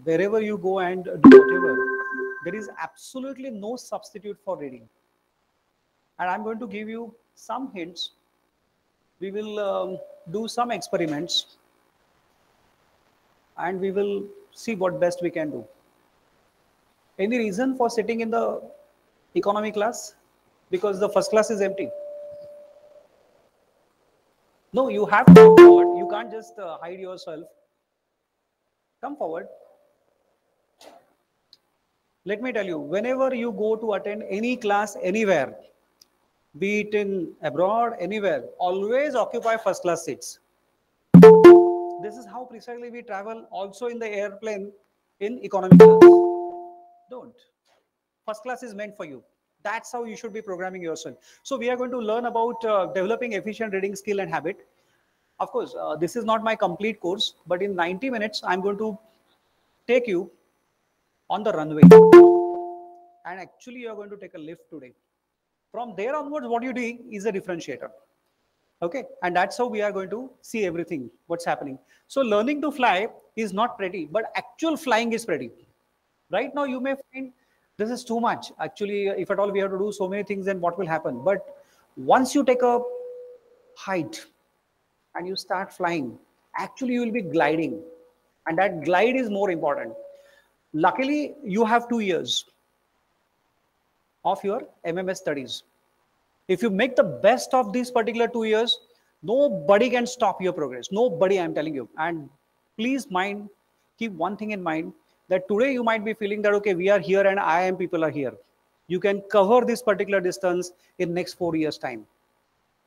wherever you go and do whatever, there is absolutely no substitute for reading. And I'm going to give you some hints. We will do some experiments and we will see what best we can do. Any reason for sitting in the economy class? Because the first class is empty. No, you have to come forward. You can't just hide yourself. Come forward. Let me tell you, whenever you go to attend any class anywhere, be it in abroad, anywhere, always occupy first class seats. This is how precisely we travel also in the airplane in economy class. Don't. First class is meant for you. That's how you should be programming yourself. So we are going to learn about developing efficient reading skill and habit. Of course, this is not my complete course, but in 90 minutes, I'm going to take you on the runway. And actually, you're going to take a lift today. From there onwards, what you do is a differentiator. Okay, and that's how we are going to see everything, what's happening. So learning to fly is not pretty, but actual flying is pretty. Right now, you may find this is too much. Actually, if at all we have to do so many things, then what will happen? But once you take a height and you start flying, actually you will be gliding. And that glide is more important. Luckily, you have 2 years of your MMS studies. If you make the best of these particular 2 years, nobody can stop your progress. Nobody, I'm telling you. And please keep one thing in mind, that today you might be feeling that, okay, we are here and IIM people are here. You can cover this particular distance in next 4 years time.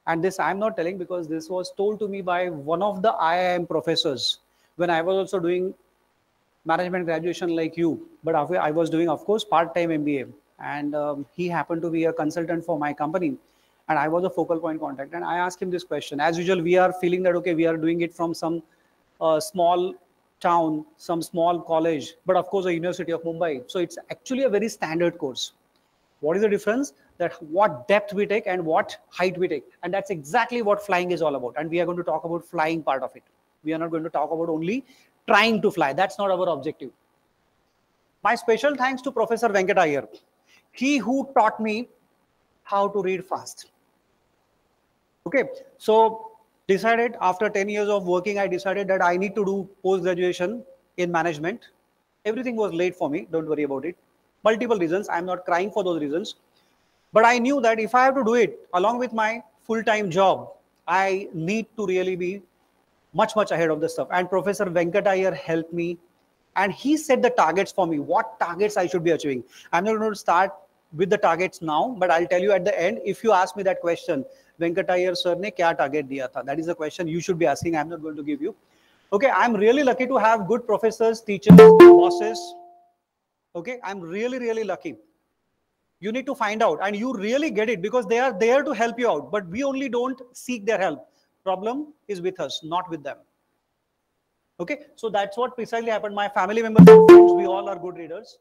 And this I'm not telling because this was told to me by one of the IIM professors when I was also doing management graduation like you. But I was doing, of course, part-time MBA. And he happened to be a consultant for my company. And I was a focal point contact. And I asked him this question. As usual, we are feeling that, okay, we are doing it from some small town, some small college, but of course, a University of Mumbai. So it's actually a very standard course. What is the difference? That what depth we take and what height we take. And that's exactly what flying is all about. And we are going to talk about flying part of it. We are not going to talk about only trying to fly. That's not our objective. My special thanks to Professor Venkat Iyer. He who taught me how to read fast. Okay, so decided after 10 years of working, I decided that I need to do post-graduation in management. Everything was late for me. Don't worry about it. Multiple reasons. I'm not crying for those reasons. But I knew that if I have to do it along with my full-time job, I need to really be much, much ahead of the stuff. And Professor Venkat Iyer helped me. And he set the targets for me, what targets I should be achieving. I'm not going to start with the targets now, but I'll tell you at the end. If you ask me that question, Venkat Iyer sir ne kya target diya tha? That is the question you should be asking. I'm not going to give you. Okay, I'm really lucky to have good professors, teachers, bosses. Okay, I'm really, really lucky. You need to find out and you really get it because they are there to help you out. But we only don't seek their help. Problem is with us, not with them. Okay, so that's what precisely happened. My family members and friends, we all are good readers.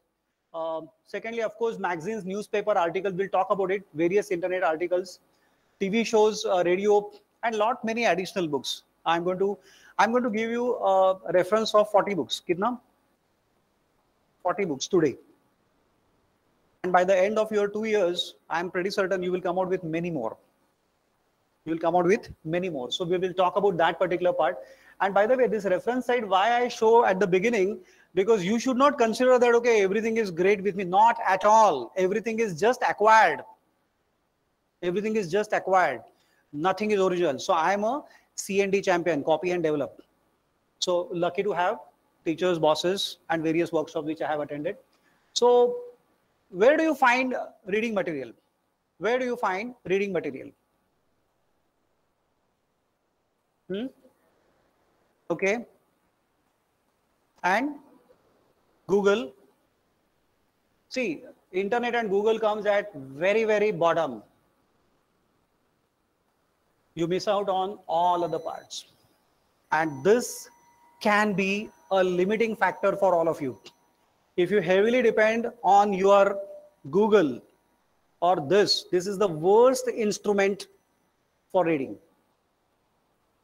Secondly, of course, magazines, newspaper articles, we'll talk about it, various internet articles, TV shows, radio, and many additional books. I'm going to give you a reference of 40 books. Kitna? 40 books today. And by the end of your 2 years, I'm pretty certain you will come out with many more. You will come out with many more. So we will talk about that particular part. And by the way, this reference side, why I show at the beginning, because you should not consider that, okay, everything is great with me. Not at all. Everything is just acquired. Everything is just acquired. Nothing is original. So I'm a C&D champion, copy and develop. So lucky to have teachers, bosses, and various workshops which I have attended. So where do you find reading material? Where do you find reading material? Okay. And Google. See, internet and Google comes at very, very bottom. You miss out on all other parts. And this can be a limiting factor for all of you. If you heavily depend on your Google or this is the worst instrument for reading.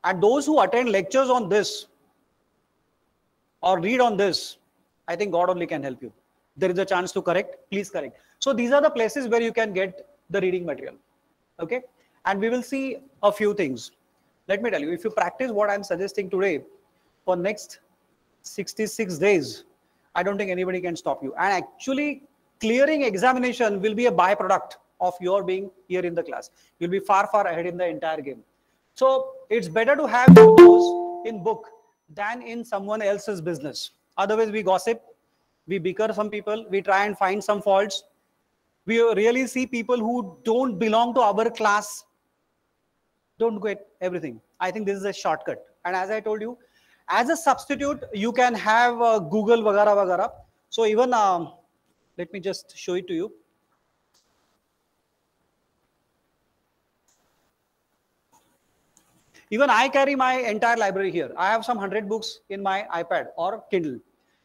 And those who attend lectures on this or read on this, I think God only can help you. There is a chance to correct, please correct. So these are the places where you can get the reading material. Okay, and we will see a few things. Let me tell you, if you practice what I'm suggesting today for next 66 days, I don't think anybody can stop you. And actually clearing examination will be a byproduct of your being here in the class. You'll be far, far ahead in the entire game. So it's better to have those in book than in someone else's business. Otherwise we gossip, we bicker some people, we try and find some faults. We really see people who don't belong to our class don't get everything. I think this is a shortcut. And as I told you, as a substitute, you can have Google vagara vagara. So even, let me just show it to you. Even I carry my entire library here. I have some 100 books in my iPad or Kindle,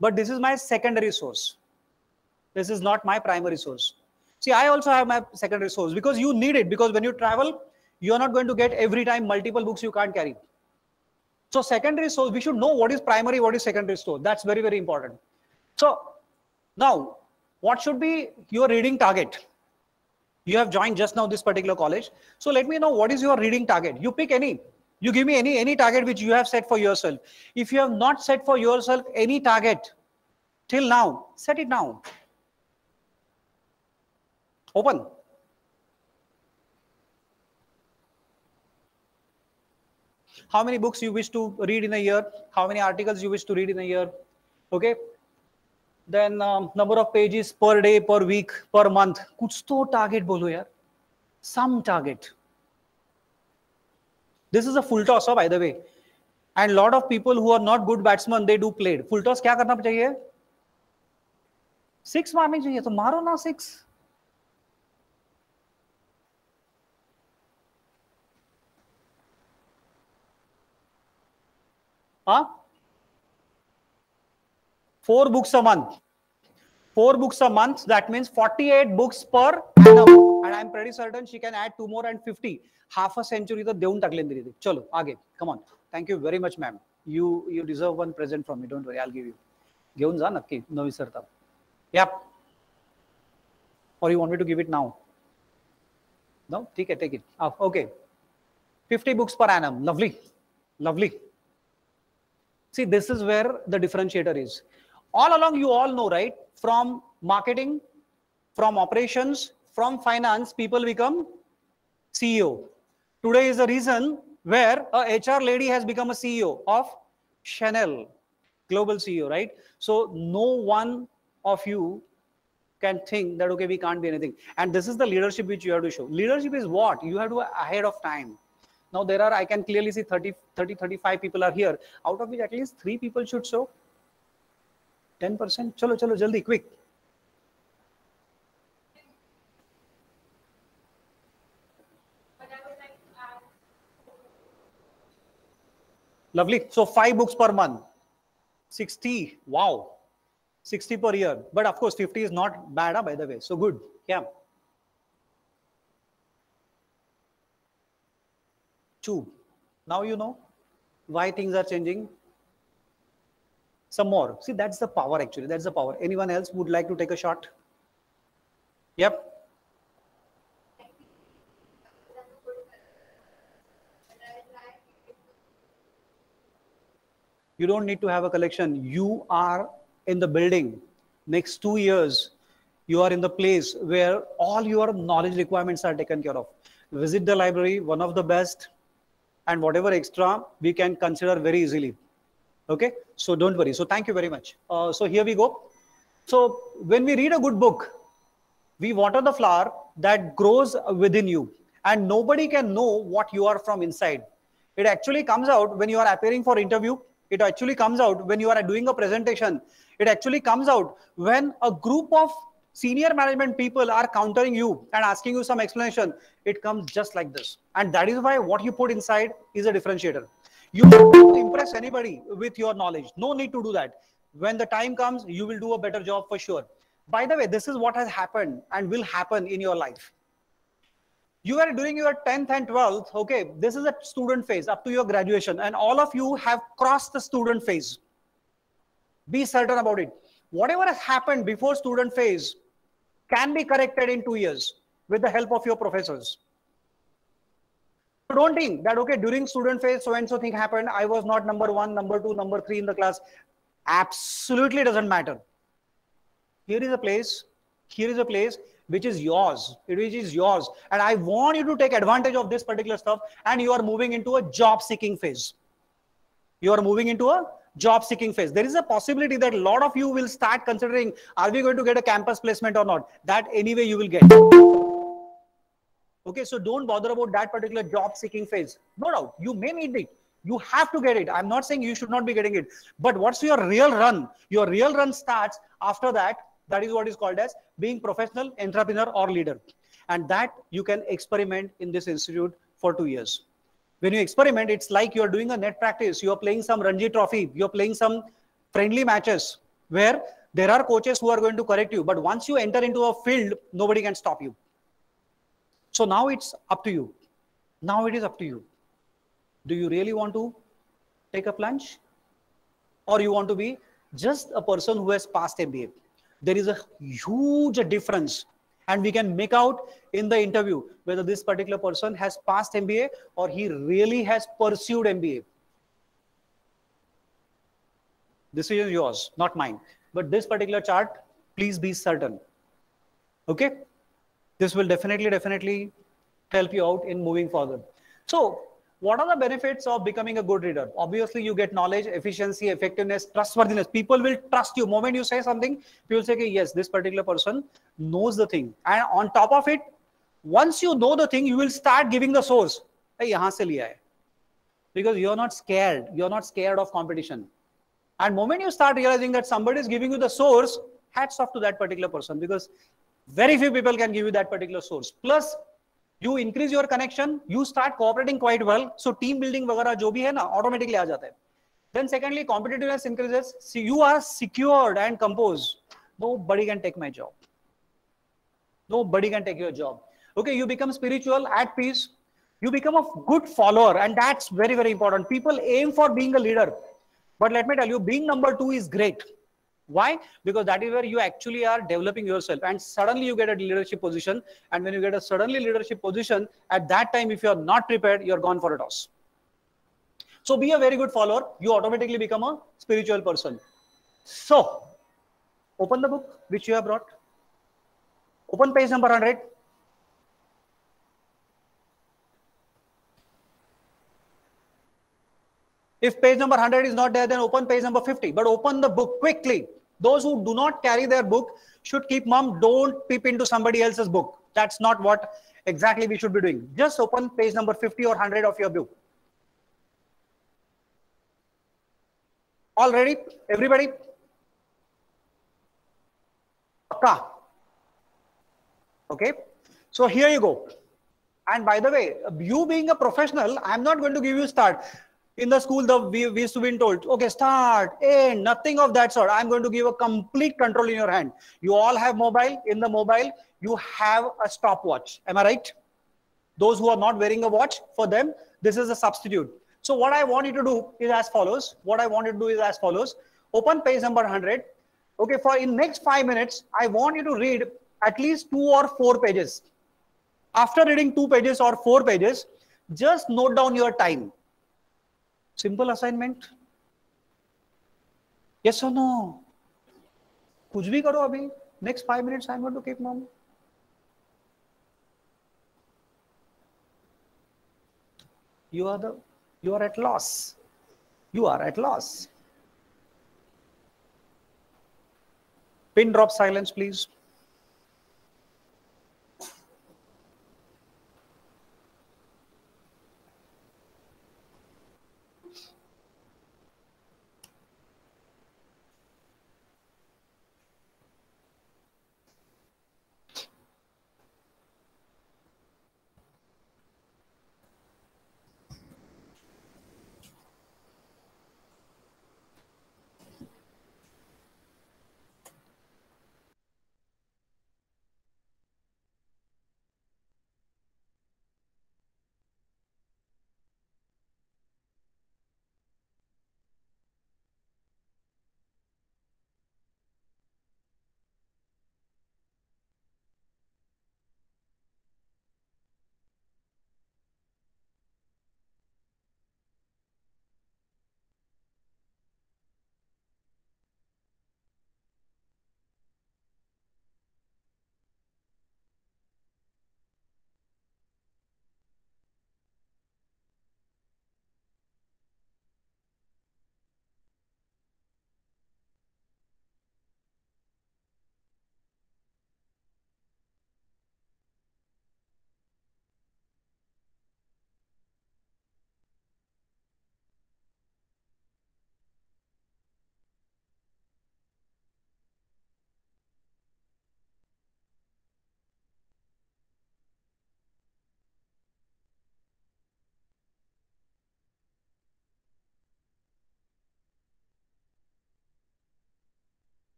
but this is my secondary source. This is not my primary source. See, I also have my secondary source because you need it, because when you travel, you are not going to get every time multiple books you can't carry. So secondary source, we should know what is primary, what is secondary source. That's very, very important. So now, what should be your reading target? You have joined just now this particular college. So let me know what is your reading target. You pick any. You give me any target which you have set for yourself. If you have not set for yourself any target till now, set it now. Open. How many books you wish to read in a year? How many articles you wish to read in a year? Okay. Then number of pages per day, per week, per month. Kuch to target bolo yaar. Some target. This is a full toss, by the way. And a lot of people who are not good batsmen, they do play. Full toss क्या करना चाहिए? 6 मारनी चाहिए, तो मारो ना 6. Huh? 4 books a month. 4 books a month, that means 48 books per annum. And I'm pretty certain she can add 2 more and 50. Half a century to deun taklen diri. Chalo, aage. Come on. Thank you very much, ma'am. You deserve one present from me. Don't worry, I'll give you. Geun za nakki, no visarta. Yep. Or you want me to give it now? No? Take it. Oh, okay. 50 books per annum. Lovely. Lovely. See, this is where the differentiator is. All along, you all know, right? From marketing, from operations, from finance, people become CEO. Today is the reason where a HR lady has become a CEO of Chanel, global CEO, right? So no one of you can think that, okay, we can't be anything. And this is the leadership which you have to show. Leadership is what? You have to be ahead of time. Now there are, I can clearly see 35 people are here, out of which at least 3 people should show 10%. Chalo, jaldi, quick. Lovely. So 5 books per month, 60. Wow. 60 per year. But of course, 50 is not bad, by the way. So good. Yeah. 2. Now you know why things are changing. Some more. See, that's the power actually. That's the power. Anyone else would like to take a shot? Yep. You don't need to have a collection. You are in the building. Next 2 years, you are in the place where all your knowledge requirements are taken care of. Visit the library, one of the best. And whatever extra we can consider very easily. Okay, so don't worry. So thank you very much. So here we go. So when we read a good book, we water the flower that grows within you, and nobody can know what you are from inside. It actually comes out when you are appearing for interview. It actually comes out when you are doing a presentation. It actually comes out when a group of senior management people are countering you and asking you some explanation. It comes just like this. And that is why what you put inside is a differentiator. You don't have to impress anybody with your knowledge. No need to do that. When the time comes, you will do a better job for sure. By the way, this is what has happened and will happen in your life. You are doing your 10th and 12th. Okay, this is a student phase up to your graduation. And all of you have crossed the student phase. Be certain about it. Whatever has happened before student phase can be corrected in 2 years with the help of your professors. So don't think that, okay, during student phase, so and so thing happened. I was not number one, number two, number three in the class. Absolutely doesn't matter. Here is a place, which is yours. It is yours. And I want you to take advantage of this particular stuff. And you are moving into a job seeking phase. You are moving into a job seeking phase. There is a possibility that a lot of you will start considering, are we going to get a campus placement or not? That anyway you will get. Okay, so don't bother about that particular job seeking phase. No doubt, you may need it. You have to get it. I'm not saying you should not be getting it. But what's your real run? Your real run starts after that. That is what is called as being professional, entrepreneur or leader. And that you can experiment in this institute for 2 years. When you experiment, it's like you're doing a net practice. You're playing some Ranji Trophy. You're playing some friendly matches where there are coaches who are going to correct you. But once you enter into a field, nobody can stop you. So now it's up to you. Now it is up to you. Do you really want to take a plunge? Or you want to be just a person who has passed MBA? There is a huge difference. And we can make out in the interview whether this particular person has passed MBA or he really has pursued MBA. This is yours, not mine. But this particular chart, please be certain. Okay? This will definitely help you out in moving forward. So, what are the benefits of becoming a good reader? Obviously, you get knowledge, efficiency, effectiveness, trustworthiness. People will trust you. Moment you say something, people will say, okay, yes, this particular person knows the thing. And on top of it, once you know the thing, you will start giving the source. Hey, yahan se liya hai. Because you're not scared. You're not scared of competition. And moment you start realizing that somebody is giving you the source, hats off to that particular person, because very few people can give you that particular source. Plus, you increase your connection, you start cooperating quite well. So team building वगैरह जो भी है ना, automatically आ जाता है. Then secondly, competitiveness increases. See, you are secured and composed. Nobody can take my job. Nobody can take your job. Okay, you become spiritual, at peace. You become a good follower, and that's very, very important. People aim for being a leader. But let me tell you, being number 2 is great. Why? Because that is where you actually are developing yourself, and suddenly you get a leadership position. And when you get a suddenly leadership position, at that time, if you are not prepared, you're gone for a toss. So be a very good follower. You automatically become a spiritual person. So open the book which you have brought. Open page number 100. If page number 100 is not there, then open page number 50. But open the book quickly. Those who do not carry their book should keep mum. Don't peep into somebody else's book. That's not what exactly we should be doing. Just open page number 50 or 100 of your book. All ready? Everybody? Okay. So here you go. And by the way, you being a professional, I'm not going to give you start. In the school, we used to be told, okay, start, end, nothing of that sort. I'm going to give a complete control in your hand. You all have mobile. In the mobile, you have a stopwatch. Am I right? Those who are not wearing a watch, for them, this is a substitute. So what I want you to do is as follows. Open page number 100. Okay, for in next 5 minutes, I want you to read at least 2 or 4 pages. After reading 2 pages or 4 pages, just note down your time. Simple assignment. Yes or no? कुछ भी करो अभी. Next 5 minutes, I'm going to keep mom. You are at loss. You are at loss. Pin drop silence, please.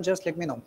just let me know.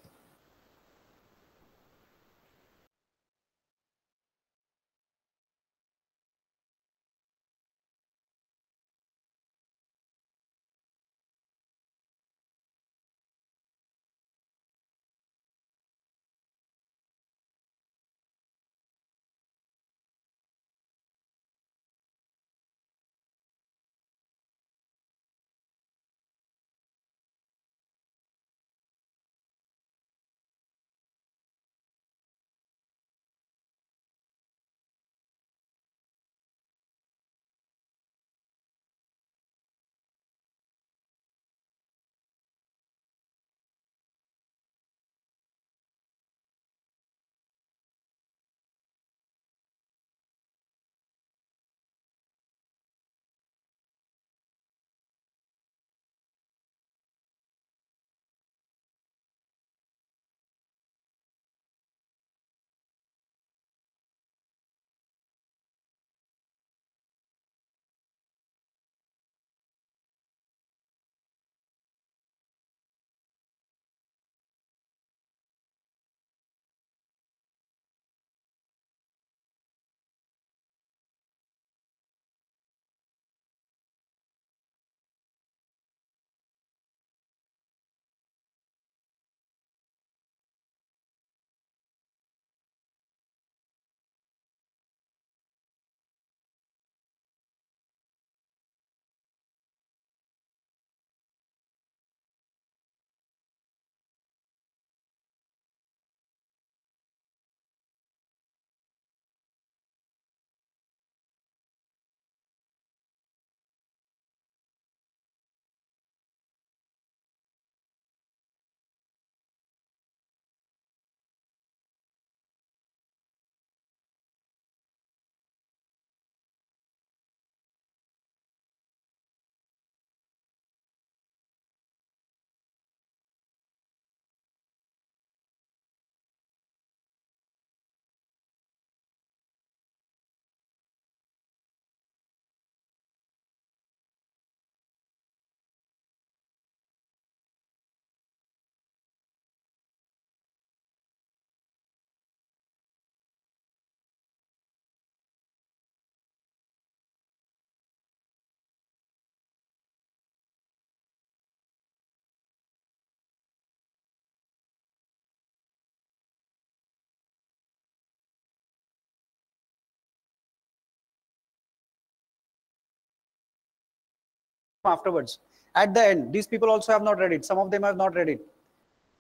Afterwards, at the end, these people also have not read it. Some of them have not read it.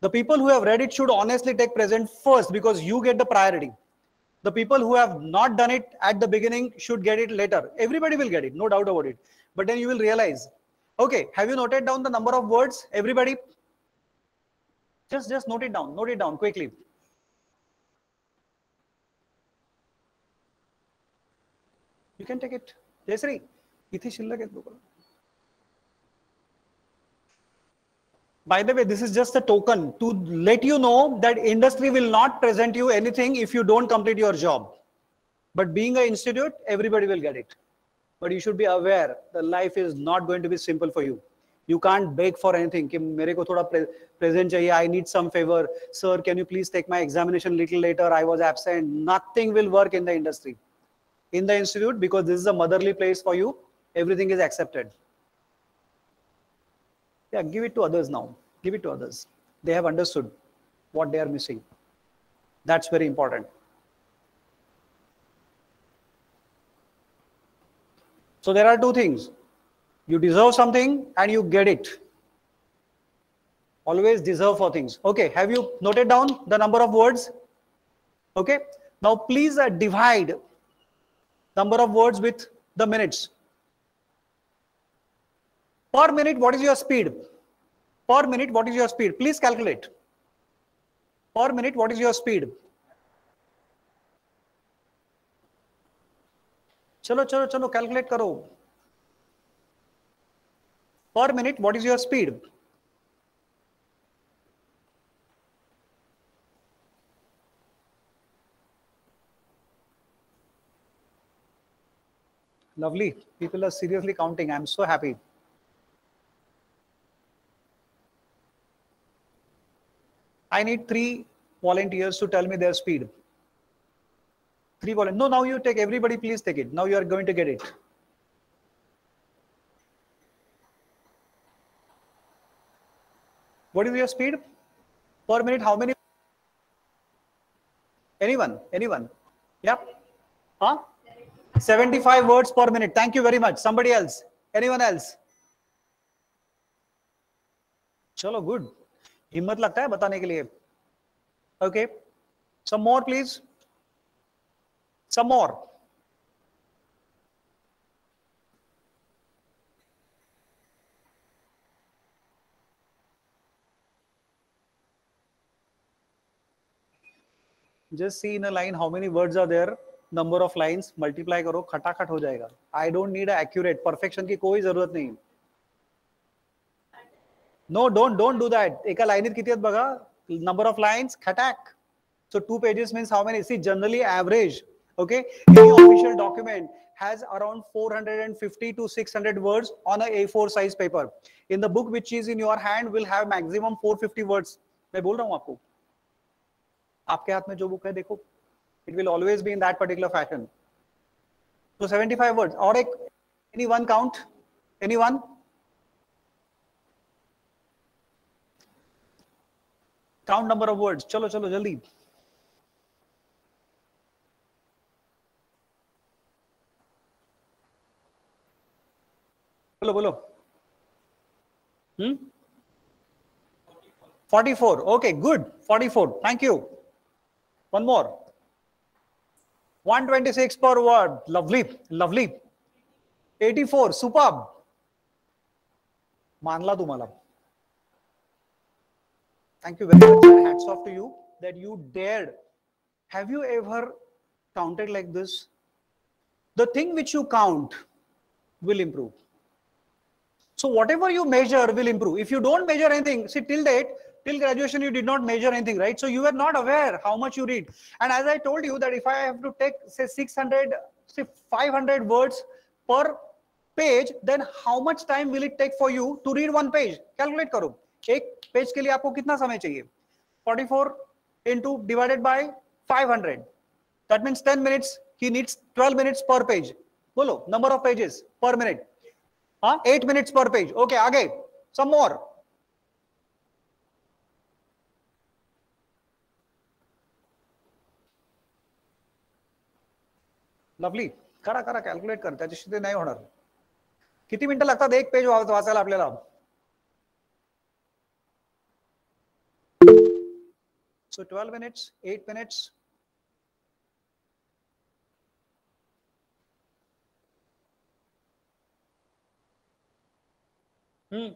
The people who have read it should honestly take present first, because you get the priority. The people who have not done it at the beginning should get it later. Everybody will get it, no doubt about it. But then you will realize, okay, have you noted down the number of words? Everybody, just note it down quickly. You can take it. Jayasri, ithi shillak hai. By the way, this is just a token to let you know that industry will not present you anything if you don't complete your job. But being an institute, everybody will get it. But you should be aware the life is not going to be simple for you. You can't beg for anything. कि मेरे को थोड़ा present चाहिए. I need some favor. Sir, can you please take my examination little later? I was absent. Nothing will work in the industry. In the institute, because this is a motherly place for you, everything is accepted. Yeah, give it to others now. Give it to others. They have understood what they are missing. That's very important. So there are two things. You deserve something and you get it. Always deserve for things. Okay, have you noted down the number of words? Okay, now please divide number of words with the minutes. Per minute, what is your speed? Per minute, what is your speed? Please calculate. Per minute, what is your speed? चलो चलो चलो calculate करो. Per minute, what is your speed? Lovely. People are seriously counting. I'm so happy. I need 3 volunteers to tell me their speed. 3 volunteers. No, now you take, everybody please take it. Now you are going to get it. What is your speed? Per minute, how many? Anyone? Anyone? Yep. Huh? 75 words per minute. Thank you very much. Somebody else? Anyone else? चलो good. हिम्मत लगता है बताने के लिए. Okay. Some more please. Some more. Just see in a line how many words are there. Number of lines. Multiply करो खटाखट हो जाएगा. I don't need a accurate. Perfection की कोई जरूरत नहीं. No, don't do that. एका लाईनीत किती आहेत बघा. Number of lines खटाक. So 2 pages means how many? See, generally average. Okay, any official document has around 450 to 600 words on a A4 size paper. In the book which is in your hand will have maximum 450 words. मैं बोल रहा हूँ आपको. आपके हाथ में जो book है देखो. It will always be in that particular fashion. So 75 words. और एक anyone count? Anyone? Count number of words. चलो चलो जल्दी. बोलो बोलो. 44. Okay, good. 44. Thank you. One more. 126 per word. Lovely. Lovely. 84. Superb. मानला तुम्हाला. Thank you very much. Hats off to you that you dared. Have you ever counted like this? The thing which you count will improve. So whatever you measure will improve. If you don't measure anything, see till date, till graduation, you did not measure anything, right? So you were not aware how much you read. And as I told you that if I have to take say 600, say 500 words per page, then how much time will it take for you to read one page? Calculate करो. एक page के लिए आपको कितना समय चाहिए? 44 into divided by 500. That means 10 minutes. He needs 12 minutes per page. बोलो, number of pages per minute. 8 minutes per page. Okay, आगे. Some more. Lovely. करा करा कॅल्क्युलेट कर. त्याच्याशी ते नाही होणार. किती मिनिटं लागतात एक पेज वाचायला आपल्याला? So 12 minutes, 8 minutes. Hmm.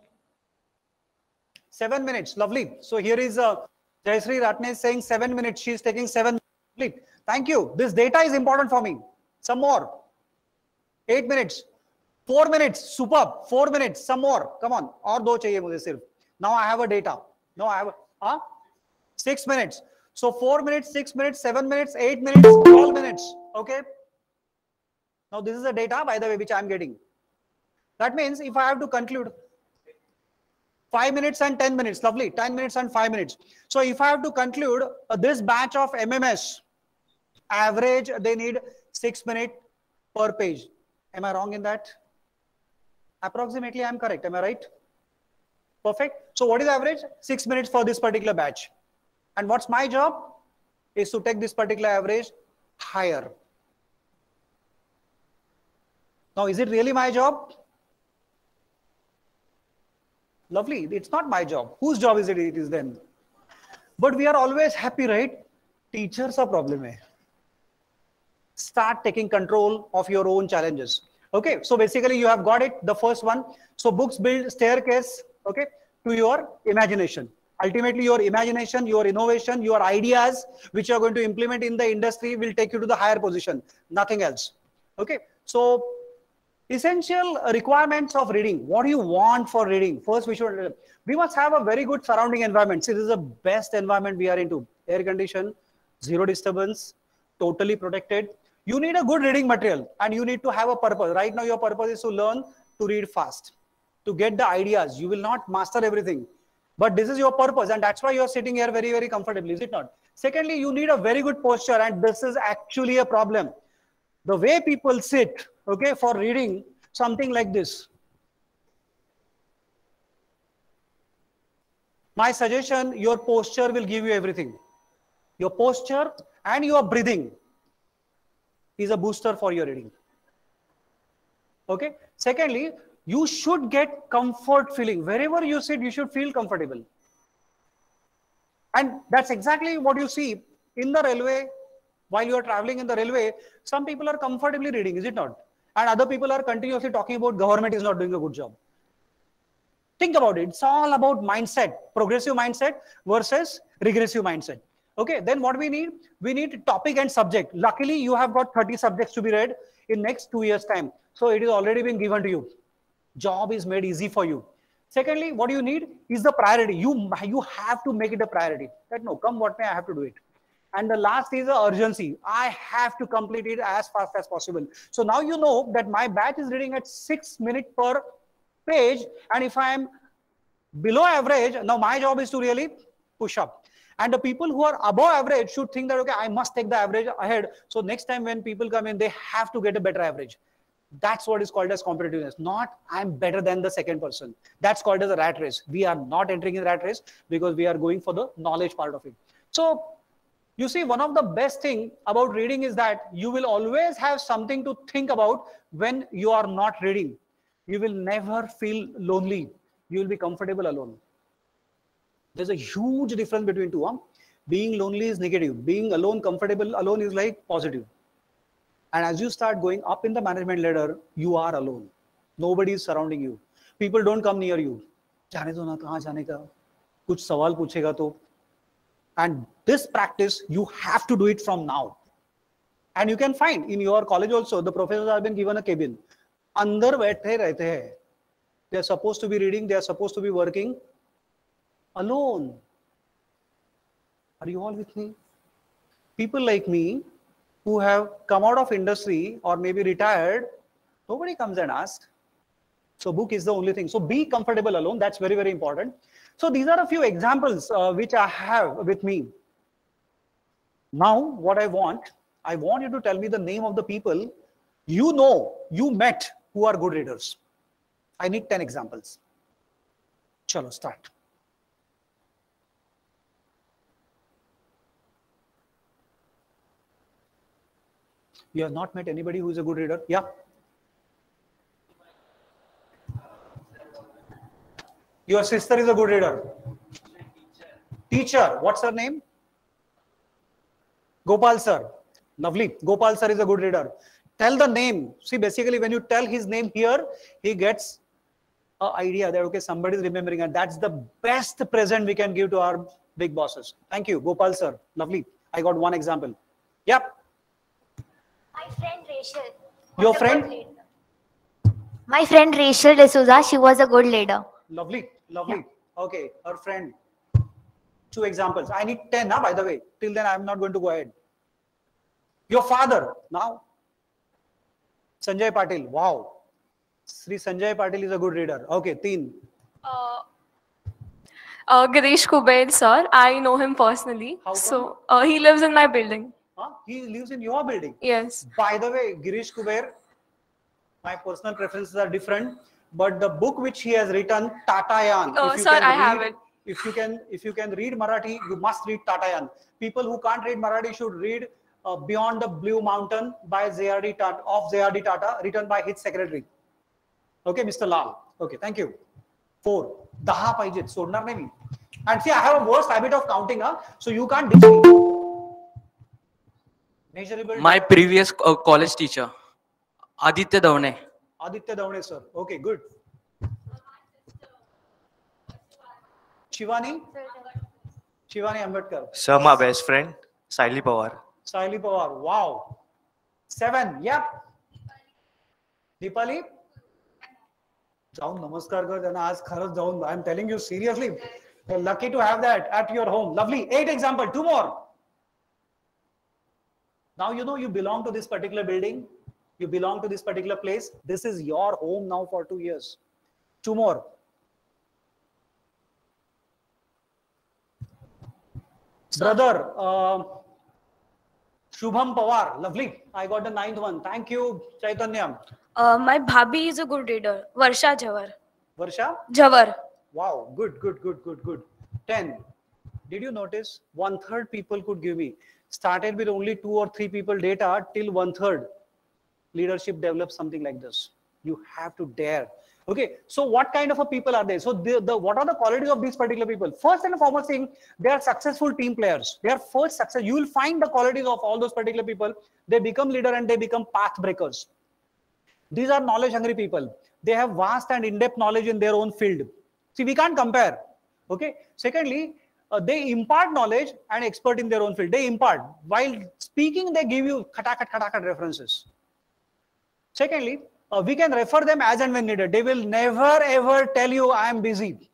7 minutes. Lovely. So here is Jayashree Ratne is saying 7 minutes. She is taking 7 minutes. Thank you. This data is important for me. Some more. 8 minutes. 4 minutes. Superb. 4 minutes. Some more. Come on. और दो चाहिए मुझे सिर्फ. Now I have a data. No, I have a 6 minutes. So 4 minutes, 6 minutes, 7 minutes, 8 minutes, 12 minutes. Okay. Now this is the data, by the way, which I am getting. That means if I have to conclude 5 minutes and 10 minutes, lovely, 10 minutes and 5 minutes. So if I have to conclude this batch of MMS, average, they need 6 minutes per page. Am I wrong in that? Approximately, I am correct. Am I right? Perfect. So what is average? 6 minutes for this particular batch. And what's my job? Is to take this particular average higher. Now, is it really my job? Lovely. It's not my job. Whose job is it? It is then. But we are always happy, right? Teachers are problem hai. Start taking control of your own challenges. Okay. So basically you have got it. The first one. So books build staircase. Okay. To your imagination. Ultimately, your imagination, your innovation, your ideas, which you are going to implement in the industry will take you to the higher position. Nothing else. Okay. So essential requirements of reading. What do you want for reading? First, we must have a very good surrounding environment. See, this is the best environment we are into. Air condition, zero disturbance, totally protected. You need a good reading material and you need to have a purpose. Right now, your purpose is to learn to read fast, to get the ideas. You will not master everything. But this is your purpose, and that's why you're sitting here very, very comfortably, is it not? Secondly, you need a very good posture, and this is actually a problem. The way people sit, okay, for reading something like this. My suggestion, your posture will give you everything. Your posture and your breathing is a booster for your reading. Okay. Secondly, you should get comfort feeling. Wherever you sit, you should feel comfortable. And that's exactly what you see in the railway. While you are traveling in the railway, some people are comfortably reading, is it not? And other people are continuously talking about government is not doing a good job. Think about it. It's all about mindset, progressive mindset versus regressive mindset. Okay, then what we need topic and subject. Luckily, you have got 30 subjects to be read in next 2 years' time. So it is already been given to you. Job is made easy for you. Secondly, what you need is the priority. You have to make it a priority. That no, come what may, I have to do it. And the last is the urgency. I have to complete it as fast as possible. So now you know that my batch is reading at 6 minutes per page. And if I am below average, now my job is to really push up. And the people who are above average should think that, okay, I must take the average ahead. So next time when people come in, they have to get a better average. That's what is called as competitiveness. Not I'm better than the second person. That's called as a rat race. We are not entering in the rat race because we are going for the knowledge part of it. So you see, one of the best thing about reading is that you will always have something to think about when you are not reading. You will never feel lonely. You will be comfortable alone. There's a huge difference between two. Being lonely is negative. Being alone, comfortable alone is like positive. And as you start going up in the management ladder, you are alone. Nobody is surrounding you. People don't come near you. जाने दो ना, कहाँ जाने का? कुछ सवाल पूछेगा तो. And this practice, you have to do it from now. And you can find in your college also, the professors have been given a cabin. अंदर बैठे रहते हैं. They are supposed to be reading. They are supposed to be working alone. Are you all with me? People like me who have come out of industry or maybe retired, nobody comes and asks. So book is the only thing. So be comfortable alone. That's very, very important. So these are a few examples which I have with me. Now what I want you to tell me the name of the people you know, you met who are good readers. I need 10 examples. Chalo, start. You have not met anybody who is a good reader? Yeah. Your sister is a good reader. Teacher, what's her name? Gopal sir. Lovely. Gopal sir is a good reader. Tell the name. See, basically when you tell his name here, he gets an idea that, okay, somebody is remembering, and that's the best present we can give to our big bosses. Thank you, Gopal sir. Lovely. I got one example. Yep. My friend Rachel. Your friend? My friend Rachel D'Souza, she was a good leader. Lovely, lovely. Yeah. Okay, her friend. 2 examples. I need 10, by the way. Till then, I'm not going to go ahead. Your father, now. Sanjay Patil. Wow. Sri Sanjay Patil is a good reader. Okay, 3. Girish Kuber, sir. I know him personally. How come? So he lives in my building. Huh? He lives in your building? Yes. By the way, Girish Kuber, my personal preferences are different, but the book which he has written, Tatayan. Oh, sir, I have it. If you can read Marathi, you must read Tatayan. People who can't read Marathi should read Beyond the Blue Mountain by J.R.D. Tata, written by his secretary. Okay, Mr. Lal. Okay, thank you. 4. 10 pages. सोडणार नाही मी. And see, I have a worst habit of counting, so you can't ditch me. Measurable. My previous college teacher, Aditya Davne. Aditya Davne, sir. Okay, good. Shivani Ambedkar. Sir, my best friend, Saili Pawar. Saili Pawar. Wow. 7. Yep. Deepali. जाऊन नमस्कार कर देना आज खरंच जाऊन. I am telling you seriously. You're lucky to have that at your home. Lovely. 8 example. 2 more. Now you know you belong to this particular building. You belong to this particular place. This is your home now for 2 years. 2 more. Brother, Shubham Pawar, lovely. I got the 9th one. Thank you, Chaitanya. My bhabhi is a good reader. Varsha Jawar. Varsha? Jawar. Wow, good, good, good, good, good. 10. Did you notice 1/3 people could give me? Started with only 2 or 3 people data till 1/3. Leadership develops something like this. You have to dare. Okay, so what kind of a people are they? So what are the qualities of these particular people? First and foremost thing, they are successful team players. They are first success. You will find the qualities of all those particular people. They become leader and they become path breakers. These are knowledge hungry people. They have vast and in-depth knowledge in their own field. See, we can't compare. Okay. Secondly, they impart knowledge and expert in their own field. They impart. While speaking, they give you khatakat references. Secondly, we can refer them as and when needed. They will never ever tell you, I am busy.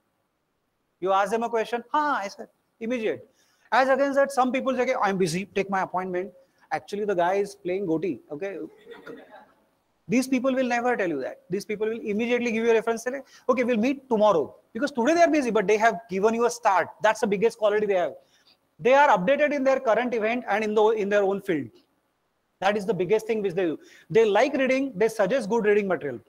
You ask them a question, I said, immediate. As against that, some people say, okay, I'm busy, take my appointment. Actually, the guy is playing Goti. Okay. These people will never tell you that. These people will immediately give you a reference. Say, okay, we'll meet tomorrow. Because today they are busy, but they have given you a start. That's the biggest quality they have. They are updated in their current event and in their own field. That is the biggest thing which they do. They like reading. They suggest good reading material.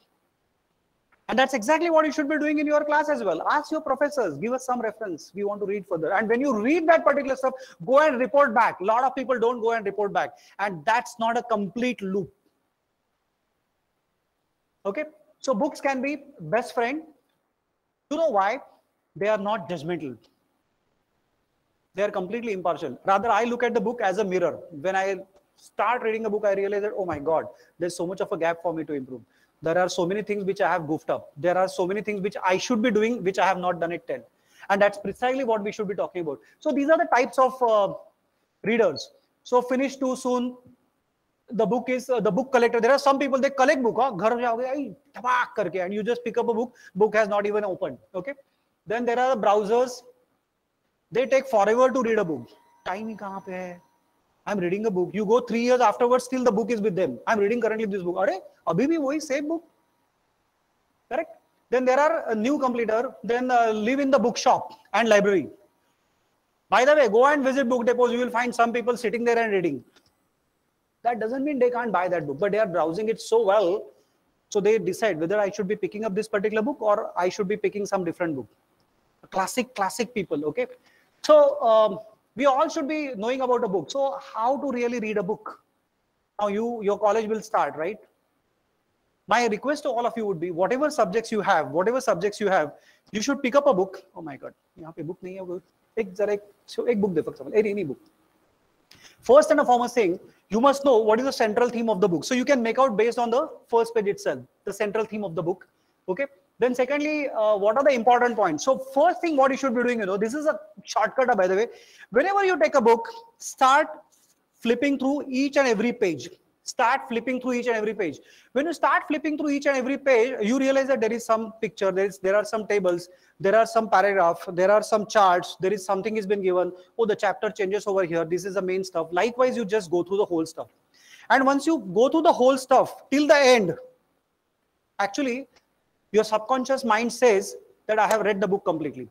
And that's exactly what you should be doing in your class as well. Ask your professors, give us some reference. We want to read further. And when you read that particular stuff, go and report back. A lot of people don't go and report back. And that's not a complete loop. Okay, so books can be best friend. You know why? They are not judgmental. They are completely impartial. Rather, I look at the book as a mirror. When I start reading a book, I realize that, oh my God, there's so much of a gap for me to improve. There are so many things which I have goofed up. There are so many things which I should be doing, which I have not done it till. And that's precisely what we should be talking about. So these are the types of readers. So finish too soon. The book is the book collector. There are some people, they collect book, and you just pick up a book has not even opened. Okay. Then there are the browsers. They take forever to read a book. Time hi kahan pe hai? I'm reading a book. You go 3 years afterwards, still the book is with them. I'm reading currently this book. Are abhi bhi wahi same book. Correct. Then there are a new completer. Then live in the bookshop and library. By the way, go and visit book depots. You will find some people sitting there and reading. That doesn't mean they can't buy that book, but they are browsing it so well. So they decide whether I should be picking up this particular book or I should be picking some different book. Classic people. Okay. So we all should be knowing about a book. So how to really read a book? Now your college will start, right? My request to all of you would be, whatever subjects you have, you should pick up a book. Oh my God, यहाँ पे book नहीं है. एक book they for example, any book. First and foremost thing, you must know what is the central theme of the book. So you can make out based on the first page itself, the central theme of the book. Okay. Then secondly, what are the important points? So first thing what you should be doing, this is a shortcut, by the way. Whenever you take a book, start flipping through each and every page. Start flipping through each and every page. When you start flipping through each and every page, you realize that there is some picture, there are some tables, there are some paragraph, there are some charts, there is something has been given. Oh, the chapter changes over here. This is the main stuff. Likewise, you just go through the whole stuff. And once you go through the whole stuff till the end, actually, your subconscious mind says that I have read the book completely.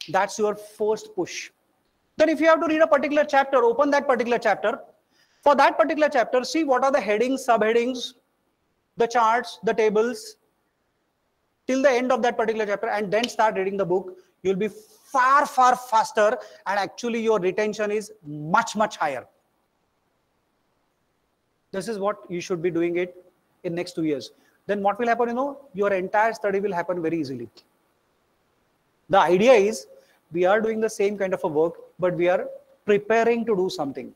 That's your first push. Then if you have to read a particular chapter, open that particular chapter. For that particular chapter, see what are the headings, subheadings, the charts, the tables, till the end of that particular chapter, and then start reading the book. You'll be far faster, and actually your retention is much higher. This is what you should be doing it in next 2 years. Then what will happen, your entire study will happen very easily. The idea is we are doing the same kind of a work, but we are preparing to do something.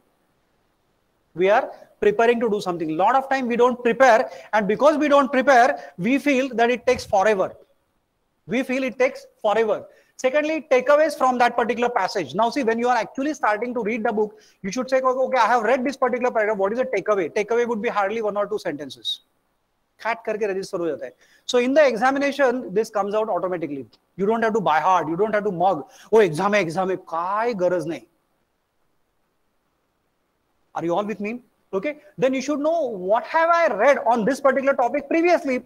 We are preparing to do something. A lot of time we don't prepare, and because we don't prepare, we feel that it takes forever. Secondly, takeaways from that particular passage. Now see, when you are actually starting to read the book, you should say, okay, I have read this particular paragraph. What is a takeaway? Takeaway would be hardly 1 or 2 sentences. Khat karke register ho jata hai. So in the examination, this comes out automatically. You don't have to buy hard. You don't have to mug. Oh, exam hai. Kai garaz nahi. Are you all with me? Okay. Then you should know what have I read on this particular topic previously.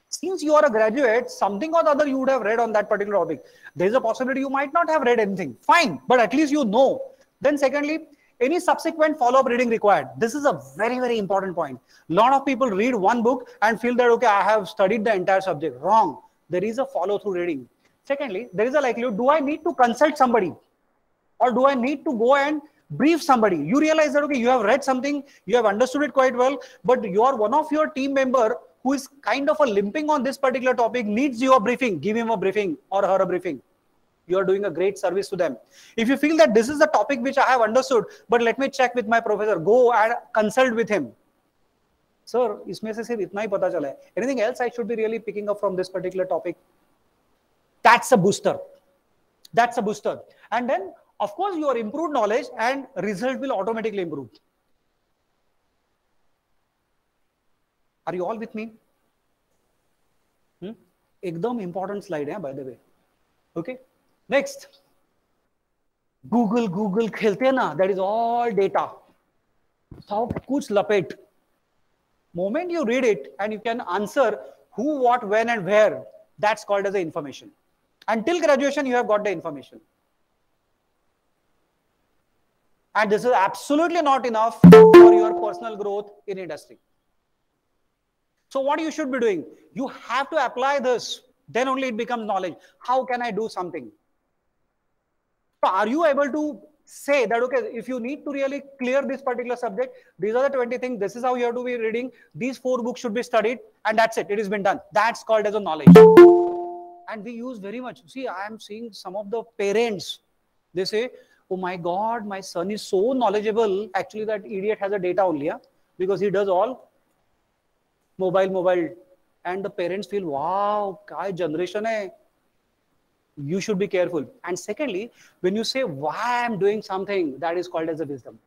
Since you are a graduate, something or the other you would have read on that particular topic. There is a possibility you might not have read anything. Fine, but at least you know. Then secondly, any subsequent follow-up reading required. This is a very, very important point. A lot of people read one book and feel that, okay, I have studied the entire subject. Wrong. There is a follow-through reading. Secondly, there is a likelihood, do I need to consult somebody? Or do I need to go and brief somebody? You realize that, okay, you have read something, you have understood it quite well, but one of your team member who is kind of a limping on this particular topic needs your briefing. Give him a briefing or her a briefing. You are doing a great service to them. If you feel that this is the topic which I have understood, but let me check with my professor, go and consult with him. Sir, इसमें से सिर्फ इतना ही पता चला है. Anything else I should be really picking up from this particular topic? That's a booster. That's a booster. And then, of course, your improved knowledge and result will automatically improve. Are you all with me? एकदम important slide है, by the way. Okay. Next. Google खेलते हैं ना, that is all data. सब कुछ लपेट. Moment you read it and you can answer who, what, when and where, that's called as the information. Until graduation, you have got the information. And this is absolutely not enough for your personal growth in industry. So what you should be doing? You have to apply this. Then only it becomes knowledge. How can I do something? So are you able to say that, okay, if you need to really clear this particular subject, these are the 20 things, this is how you have to be reading, these 4 books should be studied, and that's it, it has been done. That's called as a knowledge. And we use very much. See, I am seeing some of the parents, they say, oh my God, my son is so knowledgeable. Actually, that idiot has a data only, because he does all mobile. And the parents feel, wow, kya generation hai. You should be careful. And secondly, when you say why I'm doing something, that is called as a wisdom.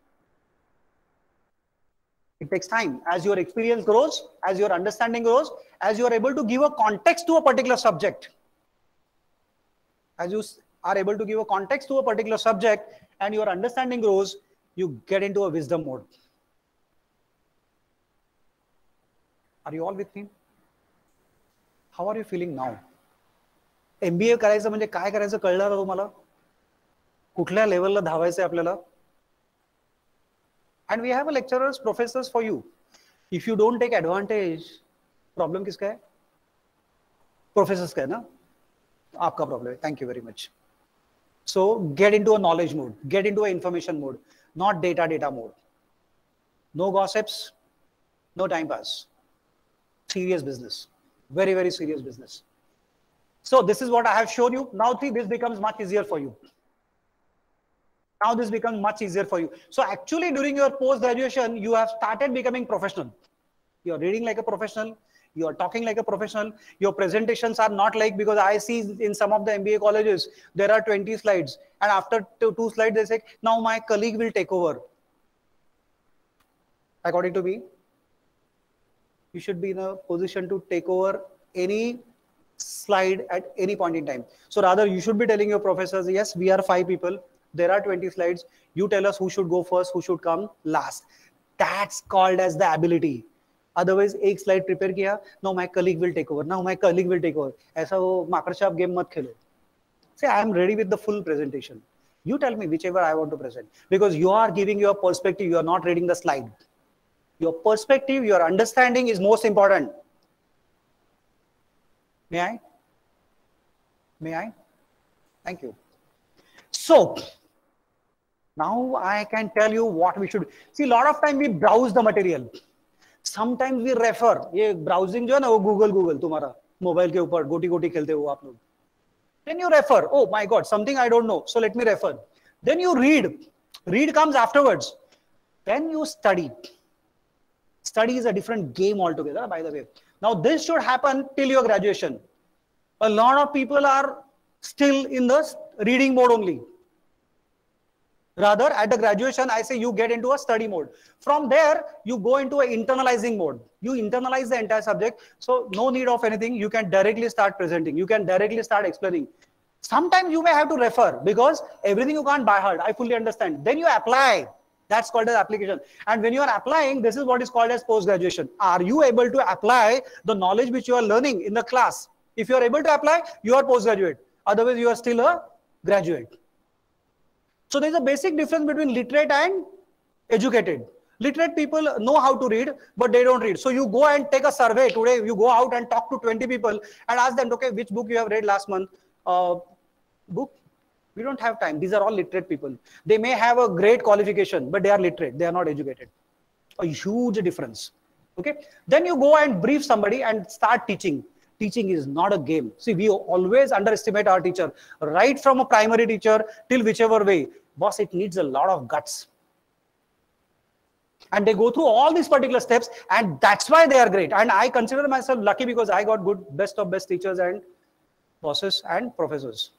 It takes time. As your experience grows, as your understanding grows, as you are able to give a context to a particular subject, as you are able to give a context to a particular subject and your understanding grows, you get into a wisdom mode. Are you all with me? How are you feeling now? MBA करायचं म्हणजे काय करायचं कळलं तुम्हाला? कुठल्या लेवलला धावायचं आपल्याला? And we have a lecturers, professors for you. If you don't take advantage, problem किसका है? Professors का है ना? आपका problem है. Thank you very much. So get into a knowledge mode, get into an information mode, not data mode. No gossips, no time pass. Serious business, very, very serious business. So this is what I have shown you. Now see, this becomes much easier for you. Now this becomes much easier for you. So actually during your post-graduation, you have started becoming professional. You are reading like a professional. You are talking like a professional. Your presentations are not like, because I see in some of the MBA colleges, there are 20 slides. And after 2 slides, they say, now my colleague will take over. According to me, you should be in a position to take over any slide at any point in time. So rather you should be telling your professors, yes, we are 5 people. There are 20 slides. You tell us who should go first, who should come last. That's called as the ability. Otherwise, एक slide prepare किया, now my colleague will take over. Now my colleague will take over. ऐसा वो माकड़छाप game मत खेलो. Say, I am ready with the full presentation. You tell me whichever I want to present. Because you are giving your perspective, you are not reading the slide. Your perspective, your understanding is most important. May I? May I? Thank you. So, now I can tell you what we should. See, a lot of time we browse the material. Sometimes we refer. ये browsing जो है ना वो Google तुम्हारा mobile के ऊपर गोटी खेलते हो आप लोग. Then you refer. Oh my God, something I don't know. So let me refer. Then you read. Read comes afterwards. Then you study. Study is a different game altogether, by the way. Now this should happen till your graduation. A lot of people are still in the reading mode only. Rather, at the graduation, I say you get into a study mode. From there, you go into an internalizing mode. You internalize the entire subject. So no need of anything. You can directly start presenting. You can directly start explaining. Sometimes you may have to refer because everything you can't by heart. I fully understand. Then you apply. That's called as application. And when you are applying, this is what is called as post-graduation. Are you able to apply the knowledge which you are learning in the class? If you are able to apply, you are postgraduate. Otherwise, you are still a graduate. So there is a basic difference between literate and educated. Literate people know how to read, but they don't read. So you go and take a survey today. You go out and talk to 20 people and ask them, okay, which book you have read last month? Book? We don't have time. These are all literate people. They may have a great qualification, but they are literate. They are not educated. A huge difference. Okay. Then you go and brief somebody and start teaching. Teaching is not a game. See, we always underestimate our teacher. Right from a primary teacher till whichever way. Boss, it needs a lot of guts. And they go through all these particular steps, and that's why they are great. And I consider myself lucky because I got good, best of best teachers and bosses and professors.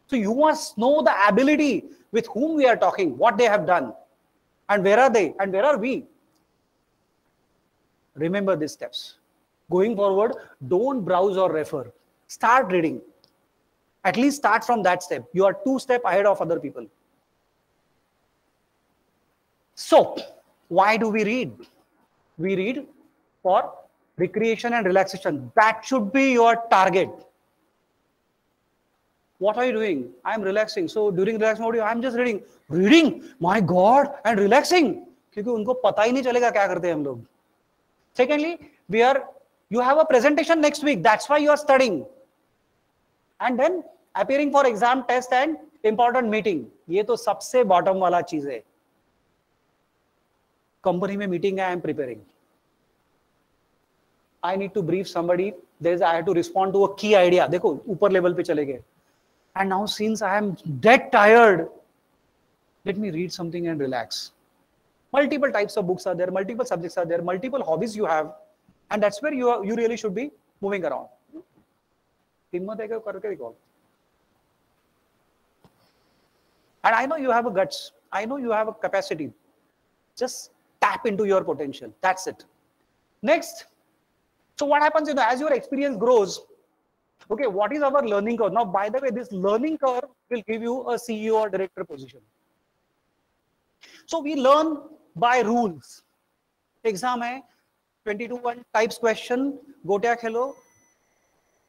So you must know the ability with whom we are talking, what they have done, and where are they, and where are we. Remember these steps. Going forward, don't browse or refer. Start reading. At least start from that step. You are 2 steps ahead of other people. So, why do we read? We read for recreation and relaxation. That should be your target. What are you doing? I am relaxing. So during relaxation mode, I am just reading. Reading? My God! And relaxing? क्योंकि उनको पता ही नहीं चलेगा क्या करते हैं हम लोग. Secondly, you have a presentation next week. That's why you are studying. And then appearing for exam, test and important meeting. ये तो सबसे bottom वाला चीज है. Company में meeting है, I am preparing. I need to brief somebody. I have to respond to a key idea. देखो ऊपर level पे चले गए. And now since I am dead tired, let me read something and relax. Multiple types of books are there, multiple subjects are there, multiple hobbies you have, and that's where you really should be moving around. And I know you have a guts. I know you have a capacity. Just tap into your potential. That's it. Next. So what happens, as your experience grows, okay, what is our learning curve? Now, by the way, this learning curve will give you a CEO or director position. So we learn by rules. Exam hai, 22 types question, gotia khelo,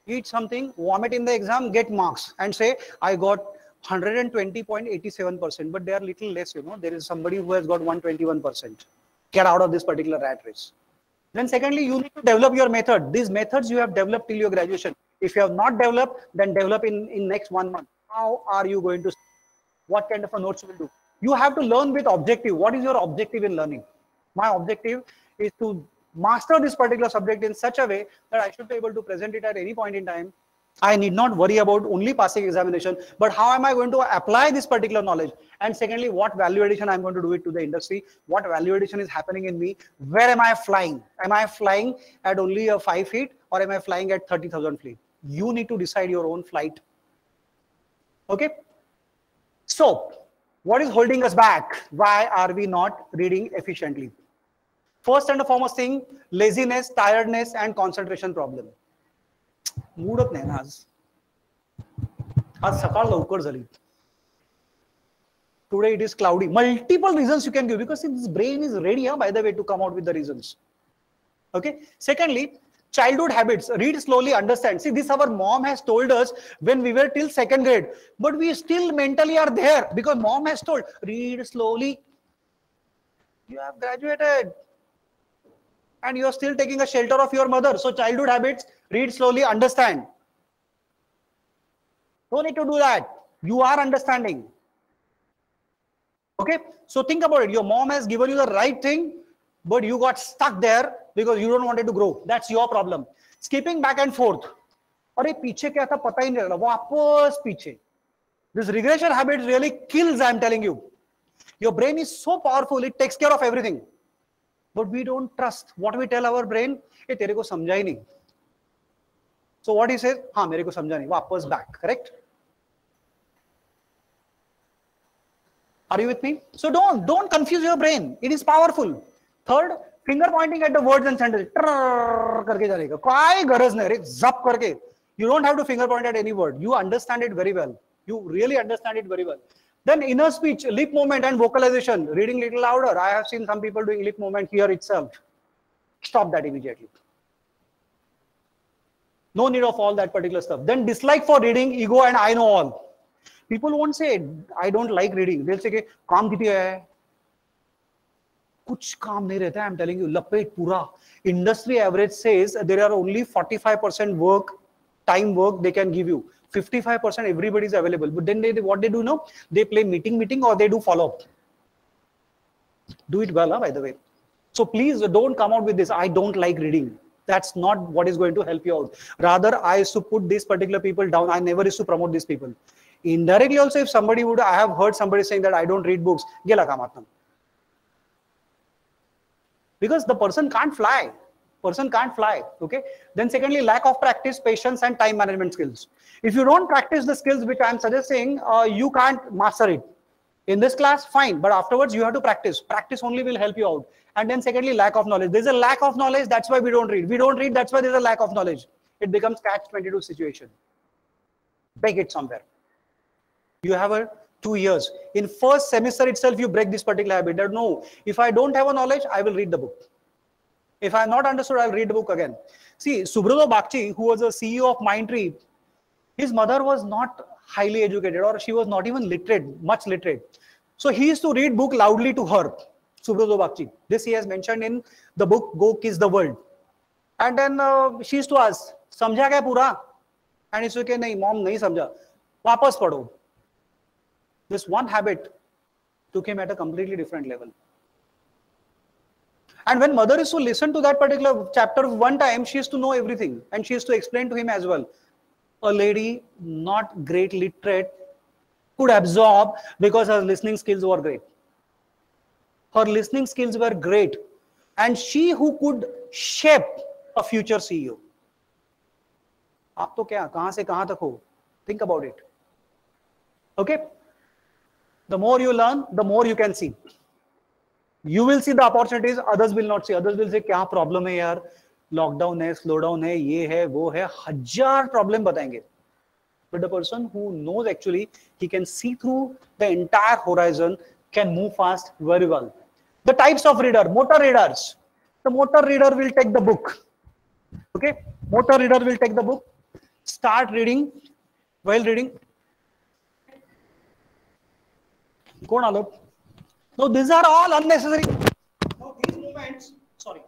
eat something, vomit in the exam, get marks and say, I got 120.87%, but they are little less, there is somebody who has got 121%. Get out of this particular rat race. Then secondly, you need to develop your method. These methods you have developed till your graduation. If you have not developed, then develop in next 1 month. How are you going to, what kind of a notes you will do? You have to learn with objective. What is your objective in learning? My objective is to master this particular subject in such a way that I should be able to present it at any point in time. I need not worry about only passing examination, but how am I going to apply this particular knowledge? And secondly, what value addition I'm going to do it to the industry? What value addition is happening in me? Where am I flying? Am I flying at only 5 feet or am I flying at 30,000 feet? You need to decide your own flight. Okay. So what is holding us back? Why are we not reading efficiently? First and foremost thing, laziness, tiredness, and concentration problem. Mood up नाही ना आज सकाळ लवकर झाली. Today it is cloudy. Multiple reasons you can give because this brain is ready, by the way, to come out with the reasons. Okay. Secondly, childhood habits. Read slowly, understand. See, this our mom has told us when we were till 2nd grade, but we still mentally are there because mom has told, read slowly. You have graduated and you are still taking a shelter of your mother. So childhood habits, read slowly, understand. Don't need to do that. You are understanding. Okay. So think about it. Your mom has given you the right thing, but you got stuck there because you don't want it to grow. That's your problem. Skipping back and forth. अरे पीछे क्या था पता ही नहीं लगा वापस पीछे. This regression habit really kills, I'm telling you. Your brain is so powerful, it takes care of everything. But we don't trust. What we tell our brain, ये तेरे को समझा ही नहीं. So what he says, हाँ मेरे को समझा नहीं, वापस back, correct? Are you with me? So don't confuse your brain. It is powerful. Third, finger pointing at the words and sentences. करके जाएगा. कोई गरज नहीं रे, zap करके. You don't have to finger point at any word. You understand it very well. You really understand it very well. Then inner speech, lip movement and vocalization, reading little louder. I have seen some people doing lip movement here itself. Stop that immediately. No need of all that particular stuff. Then dislike for reading, ego and I know all. People won't say, I don't like reading. They'll say, काम कितनी है? कुछ काम नहीं रहता है. I'm telling you, लपेट पूरा. Industry average says there are only 45% time work they can give you. 55% everybody is available. But then what they do now? They play meeting or they do follow-up. Do it well, by the way. So please don't come out with this, I don't like reading. That's not what is going to help you out. Rather, I used to put these particular people down. I never used to promote these people. Indirectly also, if somebody would, I have heard somebody saying that I don't read books. Gela kamatnam. Because the person can't fly. Okay. Then secondly, lack of practice, patience and time management skills. If you don't practice the skills which I'm suggesting, you can't master it. In this class, fine, but afterwards you have to practice. Practice only will help you out. And then secondly, lack of knowledge. There's a lack of knowledge, that's why we don't read. We don't read, that's why there's a lack of knowledge. It becomes catch-22 situation. Beg it somewhere. You have 2 years. In first semester itself, you break this particular habit. That no, if I don't have a knowledge, I will read the book. If I am not understood, I'll read the book again. See, Subrata Bagchi, who was a CEO of Mindtree, his mother was not highly educated or she was not even literate, much literate. So he used to read book loudly to her, Subrata Bagchi. This he has mentioned in the book, Go Kiss the World. And then she used to ask, समझा क्या पूरा? And he said, okay, नहीं, mom नहीं समझा. वापस पढ़ो. This one habit took him at a completely different level. And when mother used to listen to that particular chapter one time, she used to know everything. And she used to explain to him as well. A lady not great literate could absorb because her listening skills were great. Her listening skills were great. And she who could shape a future CEO. आप तो क्या कहां से कहां तक हो? Think about it. Okay? The more you learn, the more you can see. You will see the opportunities, others will not see. Others will say, क्या problem है यार? Lockdown है, slowdown है, ये है, वो है, हजार problem बताएंगे. But the person who knows actually, he can see through the entire horizon, can move fast very well. The types of reader, motor readers. The motor reader will take the book. Okay? Motor reader will take the book, start reading, while reading. कौन आलो? No, these are all unnecessary. Now these movements, sorry.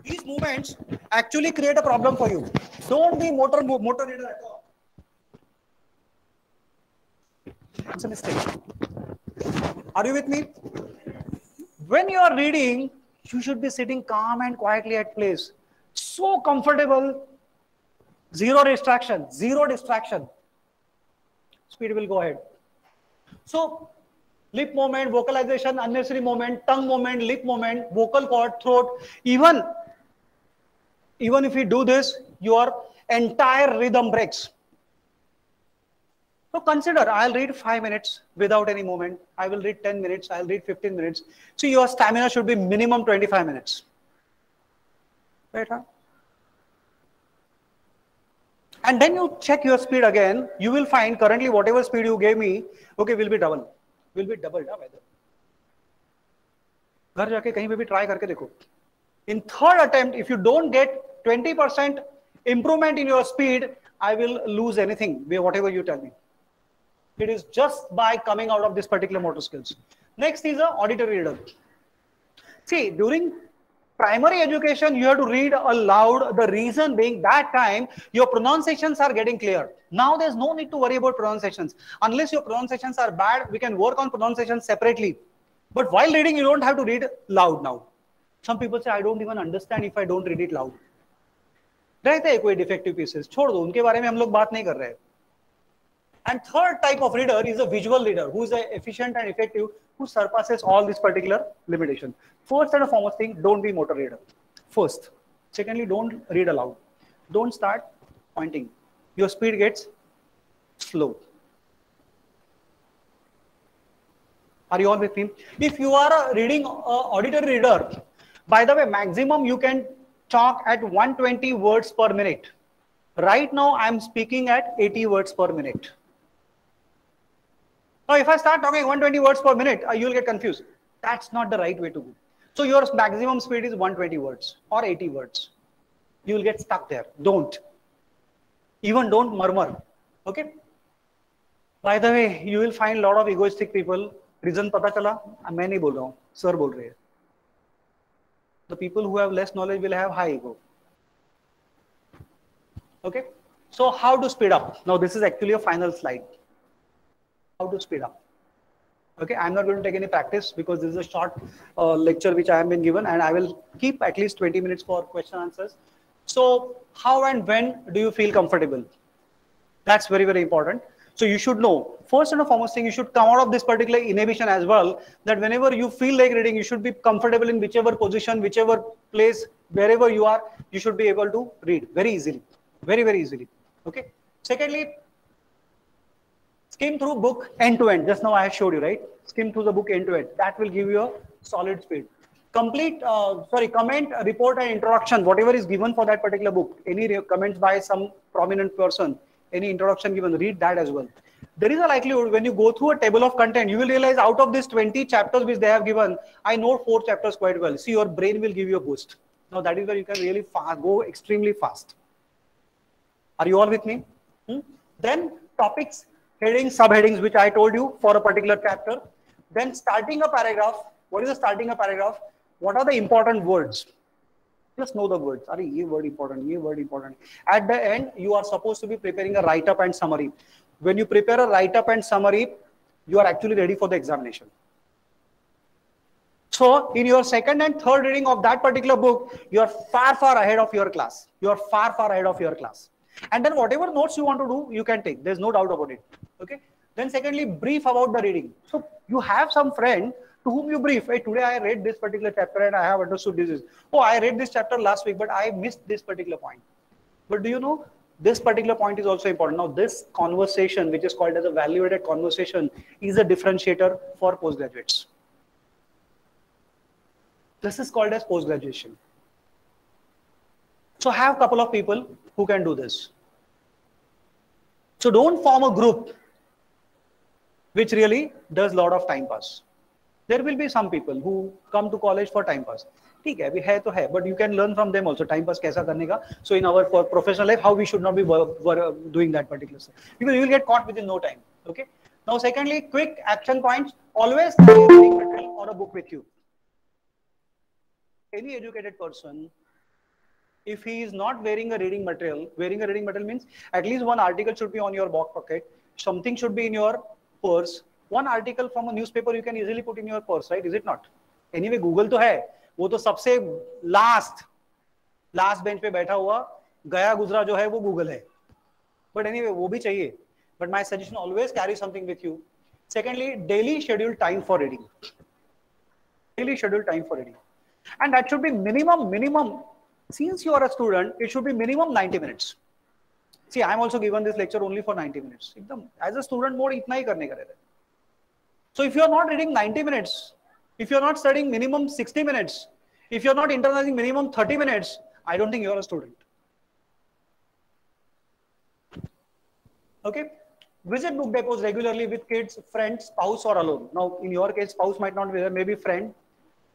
These movements actually create a problem for you. Don't be motor reader at all. It's a mistake. Are you with me? When you are reading, you should be sitting calm and quietly at place. So comfortable. Zero distraction. Zero distraction. Speed will go ahead. So, lip movement, vocalization, unnecessary movement, tongue movement, lip movement, vocal cord, throat. Even if you do this, your entire rhythm breaks. So consider, I'll read 5 minutes without any movement. I will read 10 minutes. I'll read 15 minutes. So your stamina should be minimum 25 minutes. Right, huh? And then you check your speed again. You will find currently whatever speed you gave me, okay, will be double. Will be doubled. घर जाके कहीं पे भी try करके देखो. In third attempt, if you don't get 20% improvement in your speed, I will lose anything, whatever you tell me. It is just by coming out of this particular motor skills. Next is a auditory reader. See, during primary education, you have to read aloud. The reason being that time, your pronunciations are getting clear. Now there's no need to worry about pronunciations. Unless your pronunciations are bad, we can work on pronunciations separately. But while reading, you don't have to read loud now. Some people say, I don't even understand if I don't read it loud. रहते हैं कोई defective pieces. छोड़ दो, उनके बारे में हम लोग बात नहीं कर रहे हैं. And third type of reader is a visual reader who is efficient and effective, who surpasses all these particular limitations. First and foremost thing, don't be motor reader. First. Secondly, don't read aloud. Don't start pointing. Your speed gets slow. Are you all with me? If you are a reading auditory reader, by the way, maximum you can talk at 120 words per minute. Right now, I'm speaking at 80 words per minute. Now, if I start talking 120 words per minute, you'll get confused. That's not the right way to go. So your maximum speed is 120 words or 80 words. You'll get stuck there. Don't. Even don't murmur. Okay? By the way, you will find a lot of egoistic people. Reason पता चला? मैं नहीं बोल रहा हूँ. Sir बोल रहे हैं. The people who have less knowledge will have high ego. Okay? So how to speed up? Now this is actually a final slide. How to speed up? Okay, I'm not going to take any practice because this is a short lecture which I have been given, and I will keep at least 20 minutes for question answers. So how and when do you feel comfortable? That's very, very important. So you should know, first and foremost thing, you should come out of this particular inhibition as well, that whenever you feel like reading, you should be comfortable in whichever position, whichever place, wherever you are, you should be able to read very easily, very, very easily. Okay. Secondly, skim through book end to end. Just now I have showed you, right? Skim through the book end to end. That will give you a solid speed. Comment, report and introduction, whatever is given for that particular book. Any comments by some prominent person, any introduction given, read that as well. There is a likelihood when you go through a table of content, you will realize out of these 20 chapters which they have given, I know 4 chapters quite well. See, your brain will give you a boost. Now that is where you can really go extremely fast. Are you all with me? Then topics, headings, subheadings, which I told you for a particular chapter. Then starting a paragraph. What is the starting a paragraph? What are the important words? Just know the words. Are ye word important? Ye word important. At the end, you are supposed to be preparing a write-up and summary. When you prepare a write-up and summary, you are actually ready for the examination. So, in your second and third reading of that particular book, you are far, far ahead of your class. You are far, far ahead of your class. And then whatever notes you want to do, you can take. There's no doubt about it. Okay. Then secondly, brief about the reading. So you have some friend to whom you brief. Hey, today I read this particular chapter and I have understood this. Oh, I read this chapter last week, but I missed this particular point. But do you know, this particular point is also important. Now, this conversation, which is called as a value-added conversation, is a differentiator for postgraduates. This is called as post-graduation. So have a couple of people who can do this. So don't form a group which really does a lot of time pass. There will be some people who come to college for time pass. ठीक है, अभी है तो है, but you can learn from them also. Time pass कैसा करने का? So in our professional life, how we should not be doing that particular stuff, because you will get caught within no time. Okay. Now, secondly, quick action points. Always carry a reading material or a book with you. Any educated person, if he is not wearing a reading material means at least one article should be on your back pocket. Something should be in your purse. One article from a newspaper you can easily put in your purse, right? Is it not? Anyway, Google तो है, वो तो सबसे last bench पे बैठा हुआ गया गुजरा जो है वो Google है. But anyway, वो भी चाहिए. But my suggestion, always carry something with you. Secondly, daily schedule time for reading. Daily schedule time for reading. And that should be minimum. Since you are a student, it should be minimum 90 minutes. See, I am also given this lecture only for 90 minutes. As a student mode, itna hi karne ka rehta. So if you are not reading 90 minutes, if you are not studying minimum 60 minutes, if you are not internalizing minimum 30 minutes, I don't think you are a student. Okay. Visit book depots regularly with kids, friends, spouse, or alone. Now, in your case, spouse might not be there, maybe friend.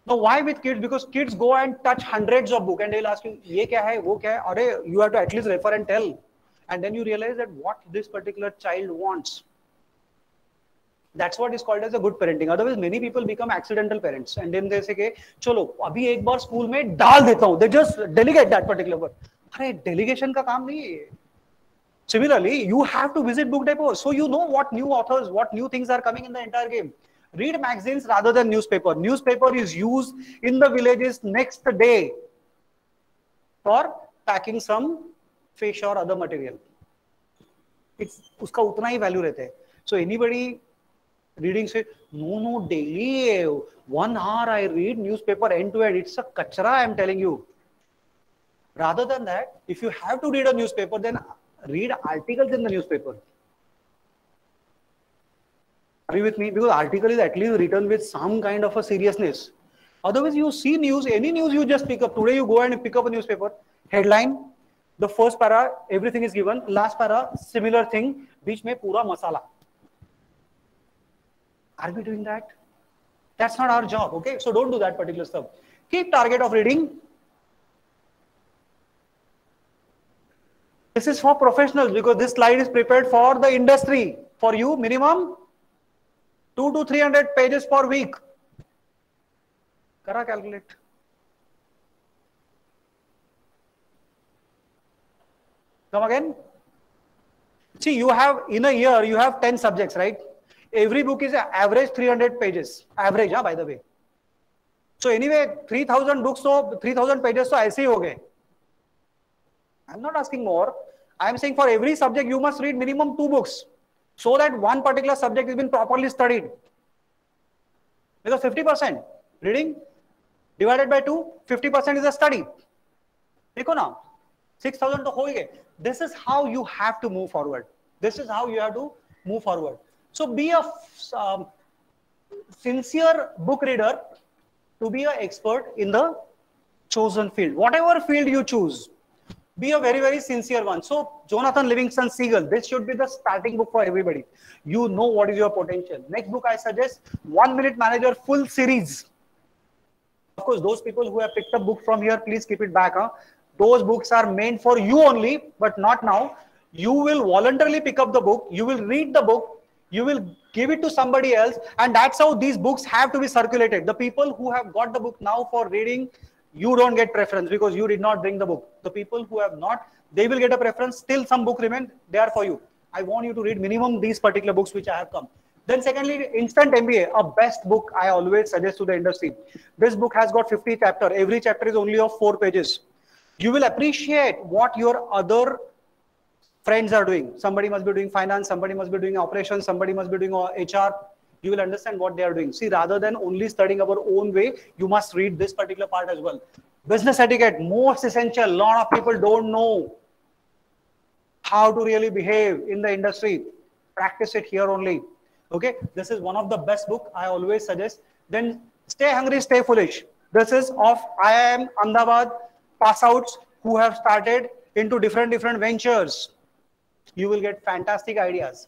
Now, why with kids? Because kids go and touch hundreds of books and they'll ask you, ye kya hai, wo kya hai? Arey, you have to at least refer and tell. And then you realize that what this particular child wants. That's what is called as a good parenting. Otherwise, many people become accidental parents. And then they say, chalo, abhi ek baar school mein dal deta hu. They just delegate that particular word. Arey, delegation ka kaam nahi hai. Similarly, you have to visit book depots. So you know what new authors, what new things are coming in the entire game. Read magazines rather than newspaper. Newspaper is used in the villages next day for packing some fish or other material. It's uska utna hi value rehta hai. So anybody reading say, no, daily 1 hour I read newspaper end to end. It's a kachra, I am telling you. Rather than that, if you have to read a newspaper, then read articles in the newspaper. Are you with me? Because article is at least written with some kind of a seriousness. Otherwise, you see news, any news you just pick up. Today you go and pick up a newspaper. Headline, the first para, everything is given. Last para, similar thing. Beech mein pura masala. Are we doing that? That's not our job, okay? So don't do that particular stuff. Keep target of reading. This is for professionals because this slide is prepared for the industry. For you, minimum 200 to 300 pages per week. Kara calculate. Come again. See, you have in a year, you have 10 subjects, right? Every book is average 300 pages. Average, by the way. So anyway, 3000 books, so 3000 pages, so ऐसे ही हो गए. I'm not asking more. I'm saying for every subject, you must read minimum 2 books so that one particular subject has been properly studied. Because 50% reading divided by 2, 50% is a study. देखो ना, 6000 तो हो ही गए. This is how you have to move forward. This is how you have to move forward. So be a sincere book reader to be an expert in the chosen field. Whatever field you choose, be a very, very sincere one. So Jonathan Livingston Seagull, this should be the starting book for everybody. You know what is your potential. Next book I suggest, 1 Minute Manager full series. Of course, those people who have picked up book from here, please keep it back. Those books are meant for you only, but not now. You will voluntarily pick up the book. You will read the book. You will give it to somebody else. And that's how these books have to be circulated. The people who have got the book now for reading, you don't get preference because you did not bring the book. The people who have not, they will get a preference. Still some book remain. They are for you. I want you to read minimum these particular books which I have come. Then secondly, Instant MBA, a best book I always suggest to the industry. This book has got 50 chapters. Every chapter is only of 4 pages. You will appreciate what your other friends are doing. Somebody must be doing finance, somebody must be doing operations, somebody must be doing HR. You will understand what they are doing. See, rather than only studying our own way, you must read this particular part as well. Business etiquette, most essential. A lot of people don't know how to really behave in the industry. Practice it here only. Okay, this is one of the best book I always suggest. Then Stay Hungry, Stay Foolish. This is of IIM Ahmedabad pass outs who have started into different ventures. You will get fantastic ideas.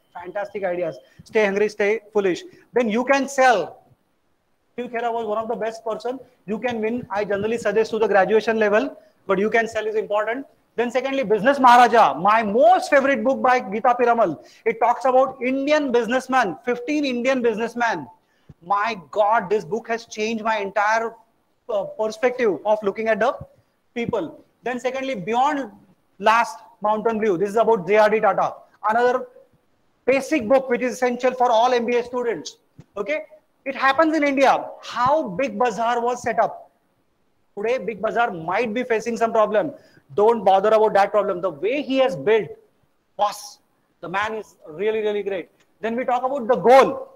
Stay hungry, stay foolish. Then You Can Sell. Steve Khera was one of the best person. You Can Win, I generally suggest to the graduation level, but You Can Sell is important. Then secondly, Business Maharaja, my most favorite book by Geeta Piramal. It talks about Indian businessmen, 15 Indian businessmen. My God, this book has changed my entire perspective of looking at the people. Then secondly, Beyond Last Mountain View. This is about JRD Tata. Another basic book which is essential for all MBA students. Okay, it happens in India. How Big Bazaar was set up. Today, Big Bazaar might be facing some problem. Don't bother about that problem. The way he has built, boss, the man is really, really great. Then we talk about The Goal.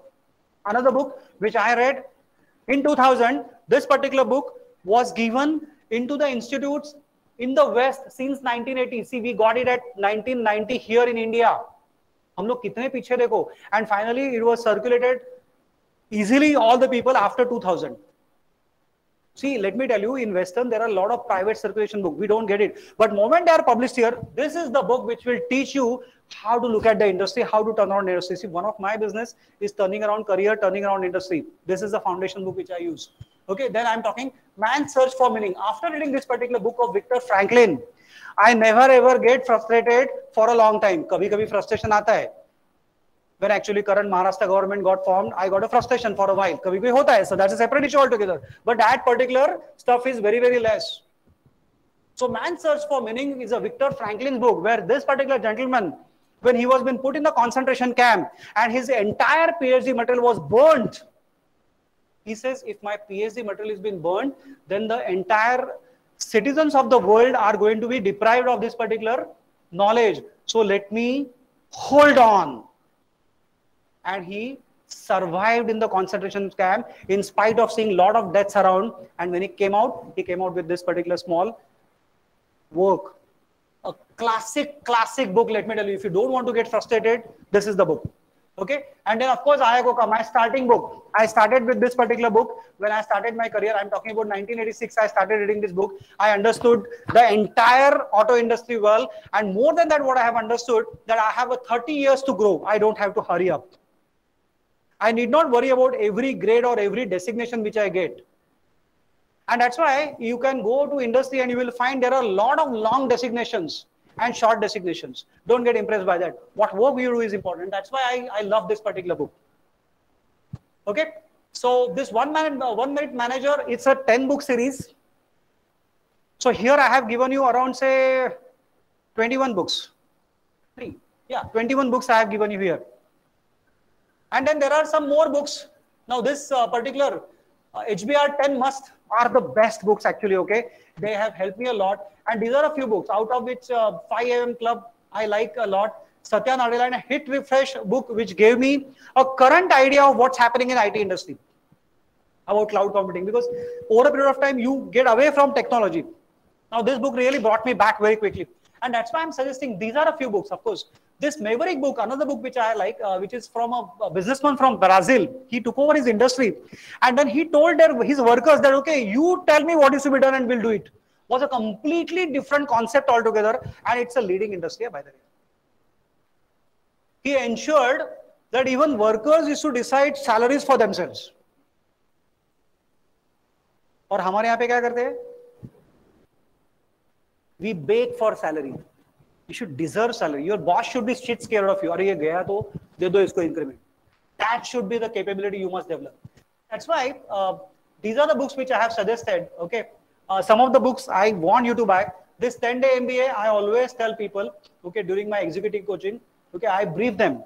Another book which I read in 2000. This particular book was given into the institutes in the West since 1980. See, we got it at 1990 here in India. हम लोग कितने पीछे देखो. And finally, it was circulated easily all the people after 2000. See, let me tell you, in Western, there are a lot of private circulation books. We don't get it. But moment they are published here, this is the book which will teach you how to look at the industry, how to turn around the industry. See, one of my business is turning around career, turning around industry. This is the foundation book which I use. Okay, then I'm talking Man's Search for Meaning. After reading this particular book of Viktor Franklin, I never ever get frustrated for a long time. कभी-कभी frustration आता है. When actually current Maharashtra government got formed, I got a frustration for a while. कभी-कभी होता है. So that's a separate issue altogether. But that particular stuff is very, very less. So Man's Search for Meaning is a Viktor Franklin book where this particular gentleman, when he was been put in the concentration camp and his entire PhD material was burnt. He says, if my PhD material has been burned, then the entire citizens of the world are going to be deprived of this particular knowledge. So let me hold on. And he survived in the concentration camp in spite of seeing a lot of deaths around. And when he came out with this particular small work. A classic book, let me tell you. If you don't want to get frustrated, this is the book. Okay, and then of course Ayagoka, my starting book. I started with this particular book when I started my career. I'm talking about 1986. I started reading this book. I understood the entire auto industry well, and more than that, what I have understood that I have a 30 years to grow. I don't have to hurry up. I need not worry about every grade or every designation which I get. And that's why you can go to industry and you will find there are a lot of long designations and short designations. Don't get impressed by that. What work you do is important. That's why I love this particular book. Okay. So this one minute manager, it's a 10-book series. So here I have given you around, say, 21 books. 21 books I have given you here. And then there are some more books. Now this particular HBR 10 Must are the best books actually, okay? They have helped me a lot. And these are a few books, out of which 5 AM Club I like a lot. Satya Nadella and a Hit Refresh book, which gave me a current idea of what's happening in IT industry about cloud computing, because over a period of time you get away from technology. Now this book really brought me back very quickly. And that's why I'm suggesting these are a few books, of course. This Maverick book, another book which I like, which is from a businessman from Brazil. He took over his industry and then he told his workers that, okay, you tell me what is to be done and we'll do it. Was a completely different concept altogether, and it's a leading industry, by the way. He ensured that even workers used to decide salaries for themselves. और हमारे यहाँ पे क्या करते हैं? We beg for salary. You should deserve salary. Your boss should be shit scared of you. अरे ये गया तो दे दो इसको increment. That should be the capability you must develop. That's why these are the books which I have suggested. Okay, some of the books I want you to buy. This 10-day MBA, I always tell people, okay, during my executive coaching, okay, I brief them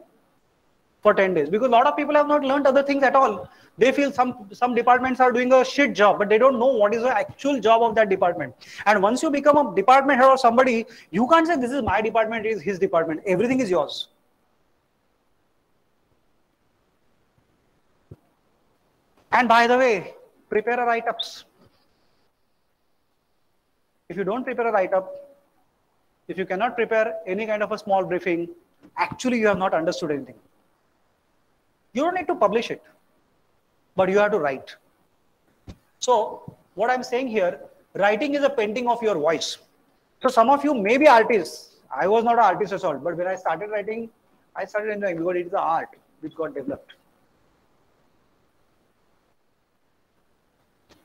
for 10 days because a lot of people have not learned other things at all. They feel some departments are doing a shit job, but they don't know what is the actual job of that department. And once you become a department head or somebody, you can't say this is my department, it is his department. Everything is yours. And by the way, prepare a write-ups. If you don't prepare a write-up, if you cannot prepare any kind of a small briefing, actually you have not understood anything. You don't need to publish it, but you have to write. So what I'm saying here, writing is a painting of your voice. So some of you may be artists. I was not an artist at all, but when I started writing, I started enjoying because it is the art which got developed.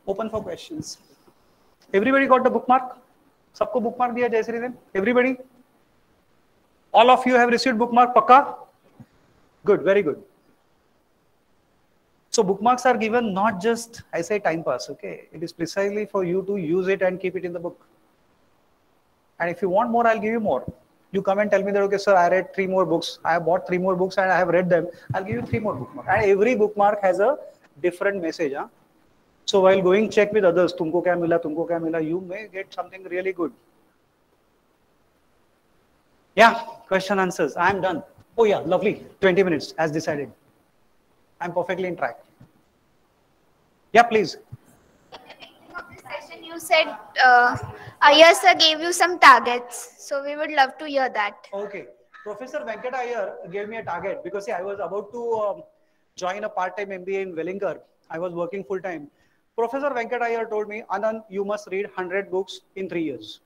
Open for questions. Everybody got the bookmark? सबको bookmark दिया जय श्री देव? Everybody? All of you have received bookmark, पक्का? Good, very good. So bookmarks are given not just, I say, time pass, okay? It is precisely for you to use it and keep it in the book. And if you want more, I'll give you more. You come and tell me that, okay, sir, I read 3 more books. I have bought 3 more books and I have read them. I'll give you 3 more bookmarks. And every bookmark has a different message. Huh? So while going check with others, तुमको क्या मिला, you may get something really good. Yeah, question answers. I'm done. Oh yeah, lovely. 20 minutes as decided. I'm perfectly in track. Yeah, please. At the beginning of this session, you said Iyer sir gave you some targets. So we would love to hear that. Okay. Professor Venkat Iyer gave me a target because see, I was about to join a part-time MBA in Wellinger. I was working full-time. Professor Venkat Iyer told me, Anand, you must read 100 books in 3 years.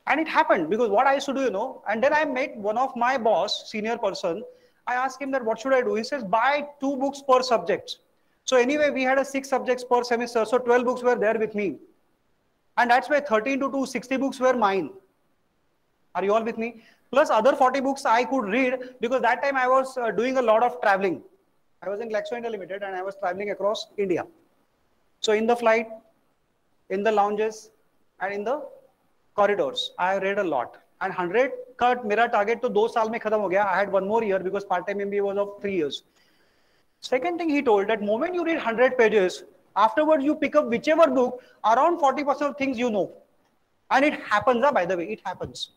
And it happened because what I used to do, you know, and then I met one of my boss, senior person. I asked him that what should I do? He says, buy 2 books per subject. So anyway, we had 6 subjects per semester. So 12 books were there with me. And that's why 13 to 2, 60 books were mine. Are you all with me? Plus other 40 books I could read because that time I was doing a lot of traveling. I was in Glaxo India Limited and I was traveling across India. So in the flight, in the lounges and in the corridors, I read a lot. And 100 का मेरा target तो 2 साल में खत्म हो गया. I had 1 more year because part-time MBA was of 3 years. Second thing he told that moment you read 100 pages, afterwards you pick up whichever book, around 40% of things you know. And it happens, by the way, it happens.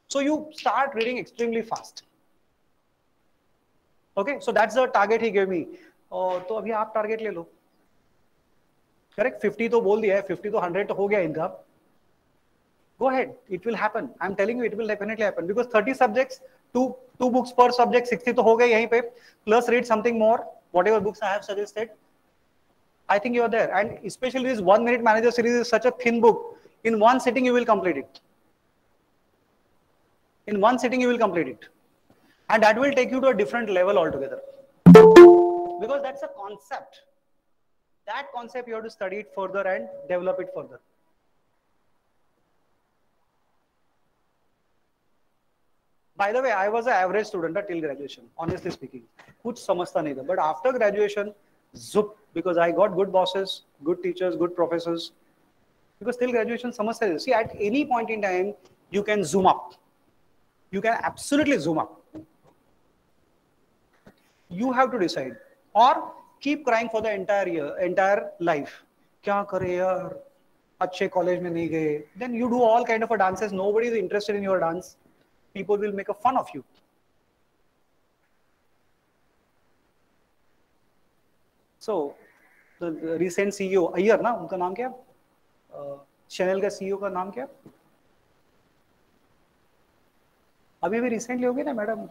So you start reading extremely fast. Okay, so that's the target he gave me. तो अभी आप target ले लो. Correct? 50 तो बोल दिया है, 50 तो 100 तो हो गया इनका. Go ahead, it will happen. I'm telling you, it will definitely happen because 30 subjects, two books per subject, 60 तो हो गए यहीं पे. Plus read something more, whatever books I have suggested. I think you are there. And especially this 1 Minute Manager series is such a thin book. In one sitting, you will complete it. In one sitting, you will complete it. And that will take you to a different level altogether. Because that's a concept. That concept you have to study it further and develop it further. By the way, I was an average student till graduation, honestly speaking. Kuch samajhta nahi tha. But after graduation, zup, because I got good bosses, good teachers, good professors. Because till graduation, samajhta hai. See, at any point in time, you can zoom up. You can absolutely zoom up. You have to decide. Or keep crying for the entire life. Kya kare yaar? Achhe college mein nahi gaye. Then you do all kind of a dances. Nobody is interested in your dance. People will make a fun of you. So, the recent CEO, Iyer ना, उनका नाम क्या? Chanel का CEO का नाम क्या? अभी भी recently हो गया ना मैडम?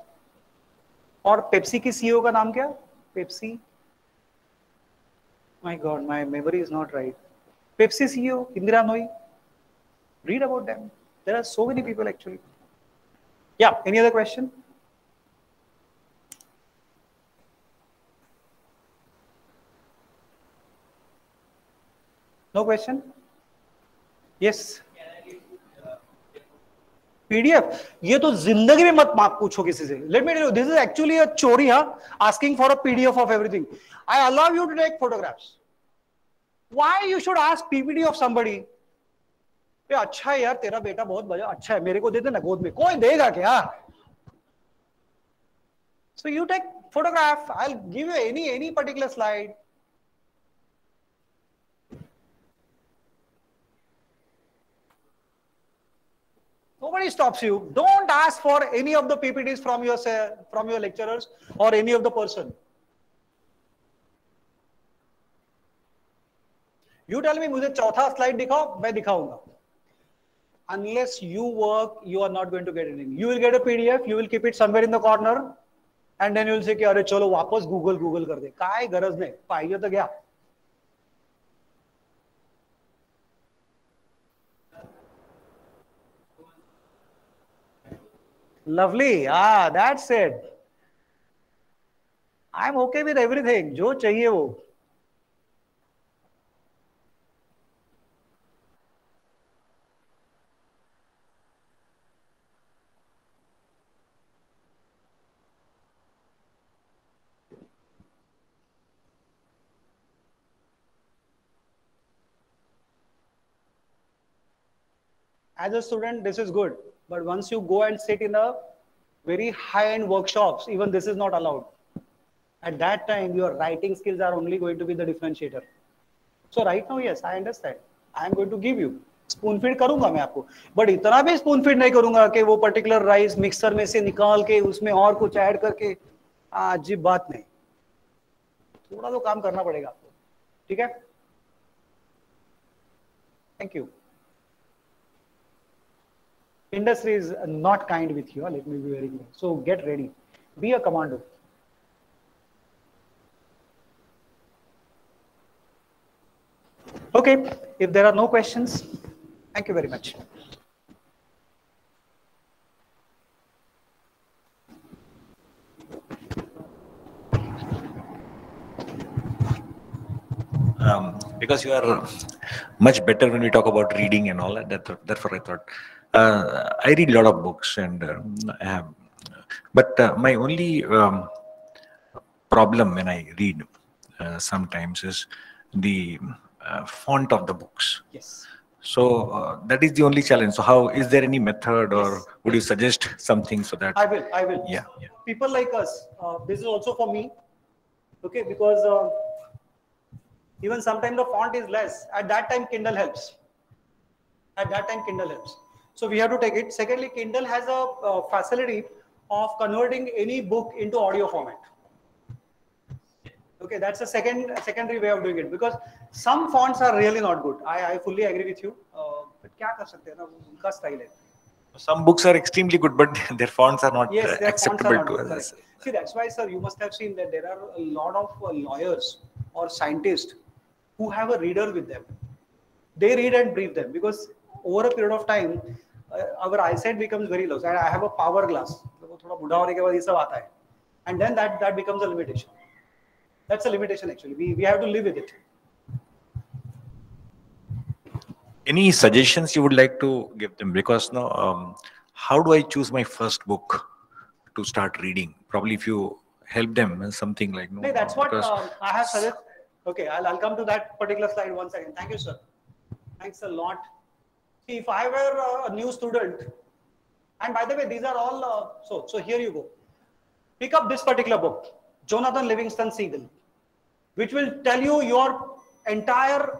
और Pepsi की CEO का नाम क्या? Pepsi. My God, my memory is not right. Pepsi CEO, Indira Nooyi. Read about them. There are so many people actually. Yeah, any other question? No question? Yes. PDF, ये तो जिंदगी में मत पूछो किसी से. Let me tell you, this is actually a चोरी, हाँ, asking for a PDF of everything. I allow you to take photographs. Why you should ask PPT of somebody? ये अच्छा है यार, तेरा बेटा बहुत बड़ा अच्छा है, मेरे को दे दे ना गोद में. कोई देगा क्या? So you take photograph. I'll give you any particular slide. Nobody stops you. Don't ask for any of the PPTs from your lecturers or any of the person. You tell me, मुझे चौथा slide दिखाओ, मैं दिखाऊंगा. Unless you work, you are not going to get anything. You will get a PDF, you will keep it somewhere in the corner, and then you will say कि अरे चलो वापस Google कर दे. काय गरज नहीं, पाहिजे तो गया. Lovely. Ah, that's it. I'm okay with everything. जो चाहिए वो. As a student, this is good. But once you go and sit in a very high-end workshops, even this is not allowed. At that time, your writing skills are only going to be the differentiator. So right now, yes, I understand. I am going to give you. Spoon feed करूँगा मैं आपको. But इतना भी spoon feed नहीं करूँगा कि वो particular rice mixer में से निकाल के उसमें और कुछ add करके अजीब बात नहीं. थोड़ा तो काम करना पड़ेगा आपको. ठीक है? Thank you. Industry is not kind with you. Let me be very clear. So get ready. Be a commando. Okay. If there are no questions, thank you very much. Because you are much better when we talk about reading and all that. Therefore, I thought I read a lot of books, and I have. But my only problem when I read sometimes is the font of the books. Yes. So that is the only challenge. So how is there any method, or Yes. would you suggest something so that? I will. Yeah. People like us, this is also for me. Okay, because even sometimes the font is less. At that time, Kindle helps. So we have to take it. Secondly, Kindle has a facility of converting any book into audio format. Okay, that's a secondary way of doing it, because some fonts are really not good. I fully agree with you. But क्या कर सकते हैं ना, उनका style है. Some books are extremely good, but their fonts are not Yes, their fonts acceptable are not to good. us. Correct. See, that's why, sir, you must have seen that there are a lot of lawyers or scientists who have a reader with them. They read and brief them, because over a period of time, our eyesight becomes very low. And I have a power glass. वो थोड़ा बुढ़ा होने के बाद ये सब आता है. And then that becomes a limitation. That's a limitation actually. We have to live with it. Any suggestions you would like to give them? Because now, how do I choose my first book to start reading? Probably if you help them with something like no. No, that's what because- I have suggested. Okay, I'll come to that particular slide once again. Thank you, sir. Thanks a lot. See, if I were a new student, and by the way, these are all, so here you go. Pick up this particular book, Jonathan Livingston Seagull, which will tell you your entire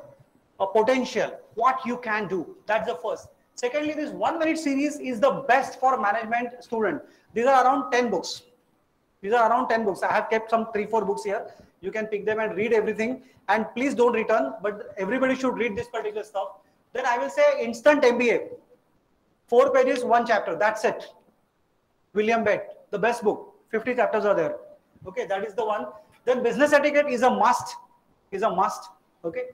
potential, what you can do. That's the first. Secondly, this 1 minute series is the best for management student. These are around 10 books. These are around 10 books. I have kept some 3-4 books here. You can pick them and read everything. And please don't return, but everybody should read this particular stuff. Then I will say Instant MBA. 4 pages, 1 chapter. That's it. William Bett, the best book. 50 chapters are there. Okay, that is the one. Then Business Etiquette is a must. Okay.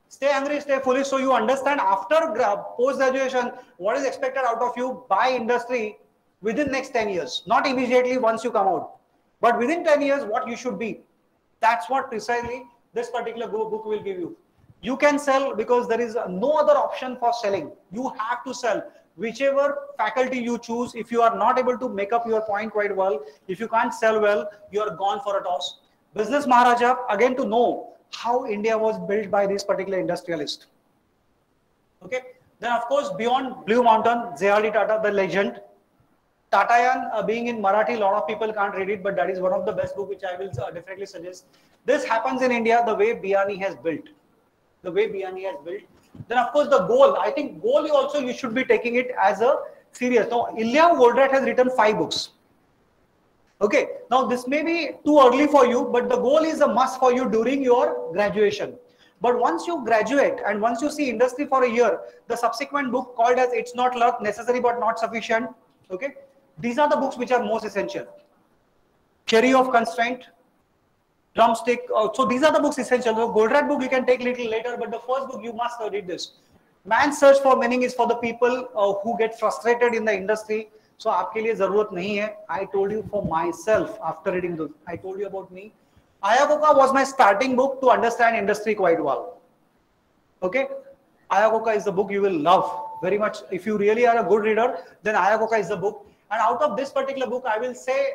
Stay hungry, stay foolish. So you understand after post-graduation, what is expected out of you by industry within next 10 years. Not immediately once you come out, but within 10 years, what you should be. That's what precisely this particular book will give you. You can sell because there is no other option for selling. You have to sell. Whichever faculty you choose, if you are not able to make up your point quite well, if you can't sell well, you are gone for a toss. Business Maharaja, again to know how India was built by this particular industrialist. Okay. Then of course, Beyond Blue Mountain, J.R.D. Tata, the legend. Tatayan, being in Marathi, a lot of people can't read it, but that is one of the best books which I will definitely suggest. This happens in India the way Biani has built. The way Biani has built. Then of course the goal, I think goal also you should be taking it as a serious. Now Ilya Goldratt has written 5 books. Okay, now this may be too early for you, but the goal is a must for you during your graduation. But once you graduate and once you see industry for a year, the subsequent book called as It's Not Luck, Necessary but Not Sufficient. Okay, these are the books which are most essential. Theory of Constraint, Drumstick. So these are the books essential. The Goldratt book you can take little later, but the first book you must read this. Man's Search for Meaning is for the people who get frustrated in the industry. So आपके लिए जरूरत नहीं है. I told you for myself after reading this. I told you about me. Ayagoka was my starting book to understand industry quite well. Okay, Ayagoka is the book you will love very much. If you really are a good reader, then Ayagoka is the book. And out of this particular book, I will say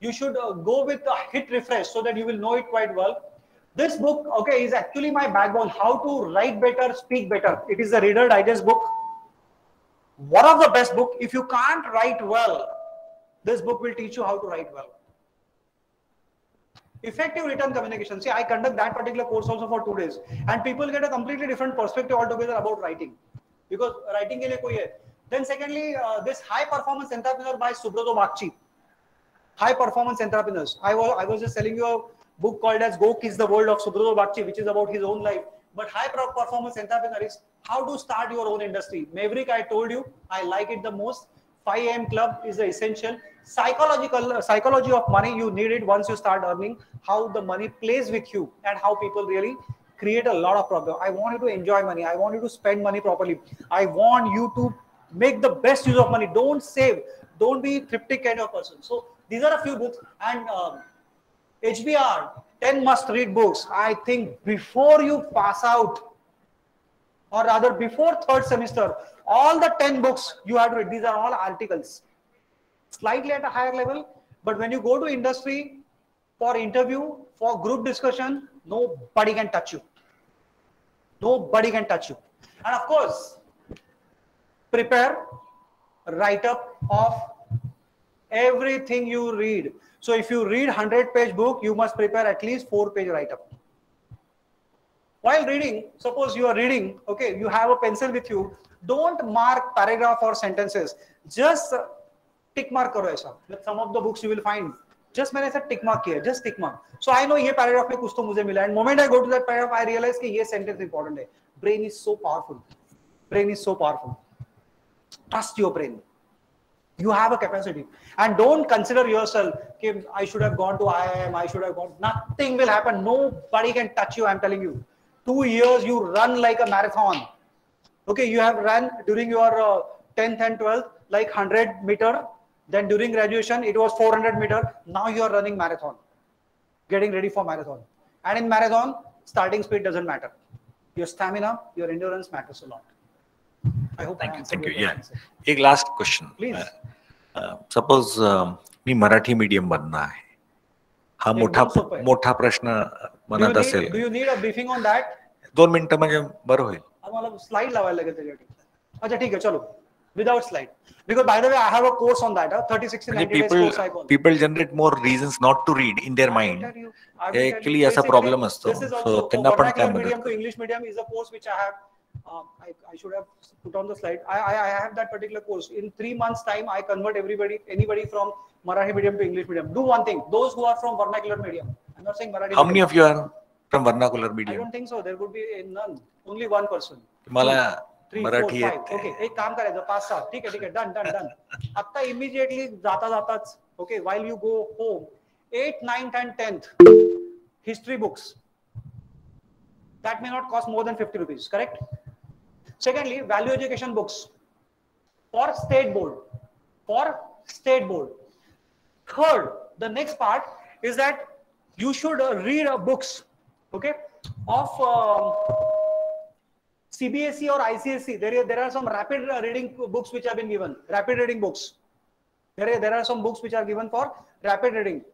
you should go with a hit refresh so that you will know it quite well. This book, okay, is actually my backbone. How to write better, speak better. It is a Reader Digest book. One of the best book. If you can't write well, this book will teach you how to write well. Effective written communication. See, I conduct that particular course also for 2 days, and people get a completely different perspective altogether about writing, because writing ke liye koi hai. Then secondly, this High Performance Entrepreneur by Subrata Bagchi. High Performance Entrepreneurs. I was just telling you a book called as Go Kiss the World of Subrata Bagchi, which is about his own life. But High Performance Entrepreneur is how to start your own industry. Maverick, I told you, I like it the most. 5 AM Club is the essential. Psychology of money, you need it once you start earning, how the money plays with you and how people really create a lot of problem. I want you to enjoy money. I want you to spend money properly. I want you to make the best use of money. Don't save. Don't be thrifty kind of person. So these are a few books. And HBR, 10 must read books. I think before you pass out, or rather before 3rd semester, all the 10 books you have to read. These are all articles, slightly at a higher level. But when you go to industry for interview, for group discussion, nobody can touch you. Nobody can touch you. And of course, prepare write-up of everything you read. So if you read 100-page book, you must prepare at least 4-page write-up. While reading, suppose you are reading, okay, you have a pencil with you, don't mark paragraph or sentences. Just tick mark karo aisa. With some of the books you will find, just मैंने ऐसा tick mark किया, just tick mark. So I know ये paragraph में कुछ तो मुझे मिला. And moment I go to that paragraph, I realize कि ये sentence important है. Brain is so powerful. Brain is so powerful. Trust your brain. You have a capacity. And don't consider yourself, okay, I should have gone to IIM, I should have gone. Nothing will happen. Nobody can touch you, I'm telling you. 2 years, you run like a marathon. Okay, you have run during your 10th and 12th, like 100 meter. Then during graduation, it was 400 meter. Now you are running marathon. getting ready for marathon. And in marathon, starting speed doesn't matter. Your stamina, your endurance matters a lot. I hope Thank I you. answered Thank you. your Yeah. question, sir. एक last question. Please. Suppose me Marathi medium मधनं आहे. हा सोपं आहे. मोठा प्रश्न मनात Do असेल. you need a briefing on that? 2 मिनिटं म्हणजे बरं होईल. मला स्लाइड लावायला लागेल त्याच्यासाठी. अच्छा ठीक आहे चलो. Without slide. Because by the way, I have a course on that. 30, 60, 90 days course I call. People generate more reasons not to read in their mind. Actually असा problem असतो. So त्यांना पण काय मदत medium to English medium is a course which I have. I should have put on the slide. I have that particular course. In 3 months' time, I convert anybody from Marathi medium to English medium. Do one thing. Those who are from vernacular medium. I'm not saying Marathi. How many of you are from vernacular I medium? don't think so. There would be none. Only one person. मला 3, 4, मराठी 5. येते. Okay. एक काम करायचं 5, 6. ठीक आहे done. आता immediately जाताच. Okay. While you go home, 8th, 9th, and 10th history books. That may not cost more than 50 rupees. Correct? Secondly, value education books for state board. Third, the next part is that you should read books, okay, of CBSE or ICSE. There are some rapid reading books which have been given. Rapid reading books. There are some books which are given for rapid reading.